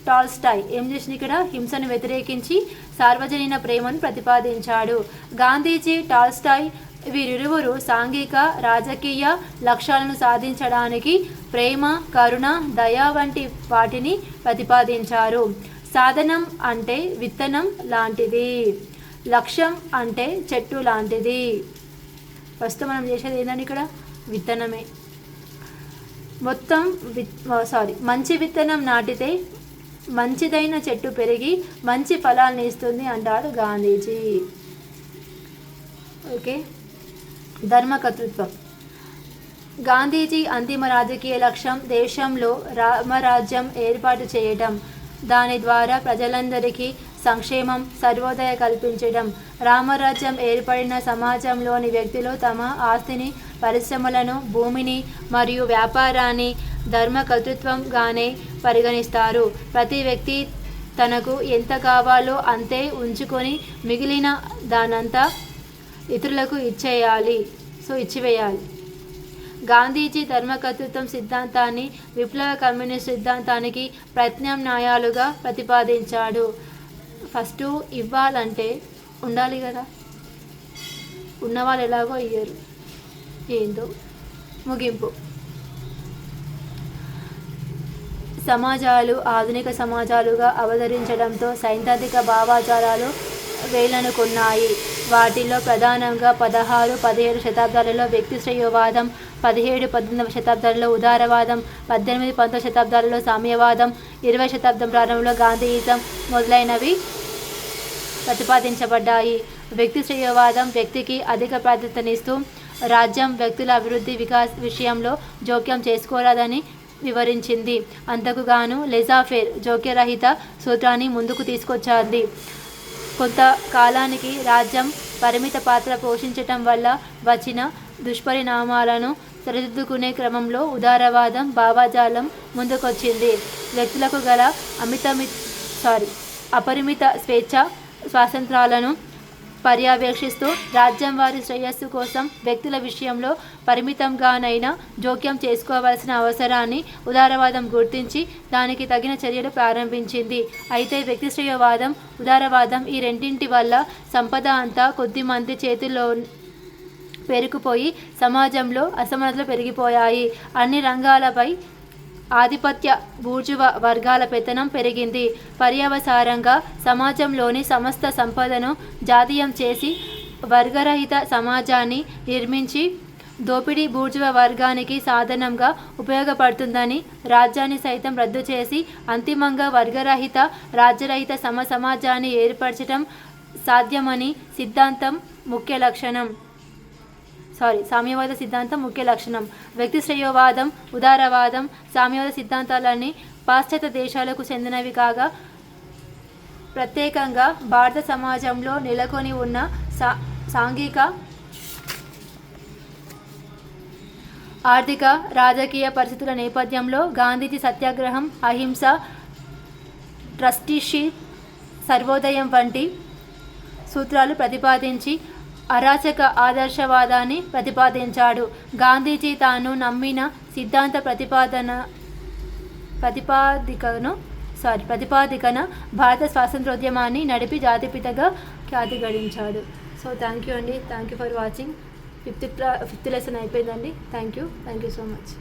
టాల్స్టాయ్ ఏం చేసిన ఇక్కడ? హింసను వ్యతిరేకించి సార్వజనీన ప్రేమను ప్రతిపాదించాడు. గాంధీజీ, టాల్స్టాయ్ వీరిరువురు సాంఘిక, రాజకీయ లక్ష్యాలను సాధించడానికి ప్రేమ, కరుణ, దయ వంటి వాటిని ప్రతిపాదించారు. సాధనం అంటే విత్తనం లాంటిది, లక్ష్యం అంటే చెట్టు లాంటిది. ప్రస్తుతం మనం చేసేది ఏంటంటే ఇక్కడ విత్తనమే. మంచి విత్తనం నాటితే మంచిదైన చెట్టు పెరిగి మంచి ఫలాలను ఇస్తుంది అంటాడు గాంధీజీ. ఓకే. ధర్మకర్తృత్వం. గాంధీజీ అంతిమ రాజకీయ లక్ష్యం దేశంలో రామరాజ్యం ఏర్పాటు చేయటం, దాని ద్వారా ప్రజలందరికీ సంక్షేమం, సర్వోదయ కల్పించడం. రామరాజ్యం ఏర్పడిన సమాజంలోని వ్యక్తులు తమ ఆస్తిని, పరిశ్రమలను, భూమిని మరియు వ్యాపారాన్ని ధర్మకర్తృత్వంగానే పరిగణిస్తారు. ప్రతి వ్యక్తి తనకు ఎంత కావాలో అంతే ఉంచుకొని మిగిలిన దానంతా ఇతరులకు ఇచ్చివేయాలి. గాంధీజీ ధర్మకర్తృత్వం సిద్ధాంతాన్ని విప్లవ కమ్యూనిస్ట్ సిద్ధాంతానికి ప్రత్యామ్నాయాలుగా ప్రతిపాదించాడు. ఫస్ట్ ఇవ్వాలంటే ఉండాలి కదా, ఉన్నవాళ్ళు ఎలాగో ఇయ్యరు. ఏందో ముగింపు. సమాజాలు ఆధునిక సమాజాలుగా అవతరించడంతో సైద్ధాంతిక భావాచారాలు వేళ్ళనుకున్నాయి. వాటిలో ప్రధానంగా 16, 17 శతాబ్దాలలో వ్యక్తి శ్రేయోవాదం, 17, 18వ శతాబ్దాలలో ఉదారవాదం, 18, 19వ శతాబ్దాలలో సామ్యవాదం, 20వ శతాబ్దం ప్రారంభంలో గాంధీయిజం మొదలైనవి ప్రతిపాదించబడ్డాయి. వ్యక్తి శ్రేయోవాదం వ్యక్తికి అధిక ప్రాధాన్యతనిస్తూ రాజ్యం వ్యక్తుల అభివృద్ధి విషయంలో జోక్యం చేసుకోరాదని వివరించింది. అంతకుగాను లెజాఫేర్ జోక్యరహిత సూత్రాన్ని ముందుకు తీసుకొచ్చింది. కొంత కాలానికి రాజ్యం పరిమిత పాత్ర పోషించటం వల్ల వచ్చిన దుష్పరిణామాలను సరిదిద్దుకునే క్రమంలో ఉదారవాదం భావజాలం ముందుకొచ్చింది. వ్యక్తులకు గల అపరిమిత స్వేచ్ఛ స్వాతంత్రాలను పర్యవేక్షిస్తూ రాజ్యం వారి శ్రేయస్సు కోసం వ్యక్తుల విషయంలో పరిమితంగానైనా జోక్యం చేసుకోవాల్సిన అవసరాన్ని ఉదారవాదం గుర్తించి దానికి తగిన చర్యలు ప్రారంభించింది. అయితే వ్యక్తి శ్రేయోవాదం, ఉదారవాదం ఈ రెండింటి వల్ల సంపద అంతా కొద్దిమంది చేతుల్లో పేరుకుపోయి సమాజంలో అసమానతలు పెరిగిపోయాయి. అన్ని రంగాలపై ఆధిపత్య బూర్జువా వర్గాల పెత్తనం పెరిగింది. పర్యవసానంగా సమాజంలోని సమస్త సంపదను జాతీయం చేసి వర్గరహిత సమాజాన్ని నిర్మించి దోపిడీ బూర్జువా వర్గానికి సాధనంగా ఉపయోగపడుతుందని రాజ్యాన్ని సైతం రద్దు చేసి అంతిమంగా వర్గరహిత రాజ్యరహిత సమాజాన్ని ఏర్పరచడం సాధ్యమని సామ్యవాద సిద్ధాంతం ముఖ్య లక్షణం. వ్యక్తి శ్రేయోవాదం, ఉదారవాదం, సామ్యవాద సిద్ధాంతాలన్నీ పాశ్చాత్య దేశాలకు చెందినవి కాగా ప్రత్యేకంగా భారత సమాజంలో నెలకొని ఉన్న సాంఘిక, ఆర్థిక, రాజకీయ పరిస్థితుల నేపథ్యంలో గాంధీజీ సత్యాగ్రహం, అహింస, ట్రస్టీషిప్, సర్వోదయం వంటి సూత్రాలు ప్రతిపాదించి అరాచక ఆదర్శవాదాన్ని ప్రతిపాదించాడు. గాంధీజీ తాను నమ్మిన సిద్ధాంత ప్రతిపాదికన భారత స్వాతంత్రోద్యమాన్ని నడిపి జాతిపితగా ఖ్యాతి గడించాడు. సో థ్యాంక్ యూ అండి. Thank you for watching. Fifth lesson అయిపోయిందండి. Thank you so much.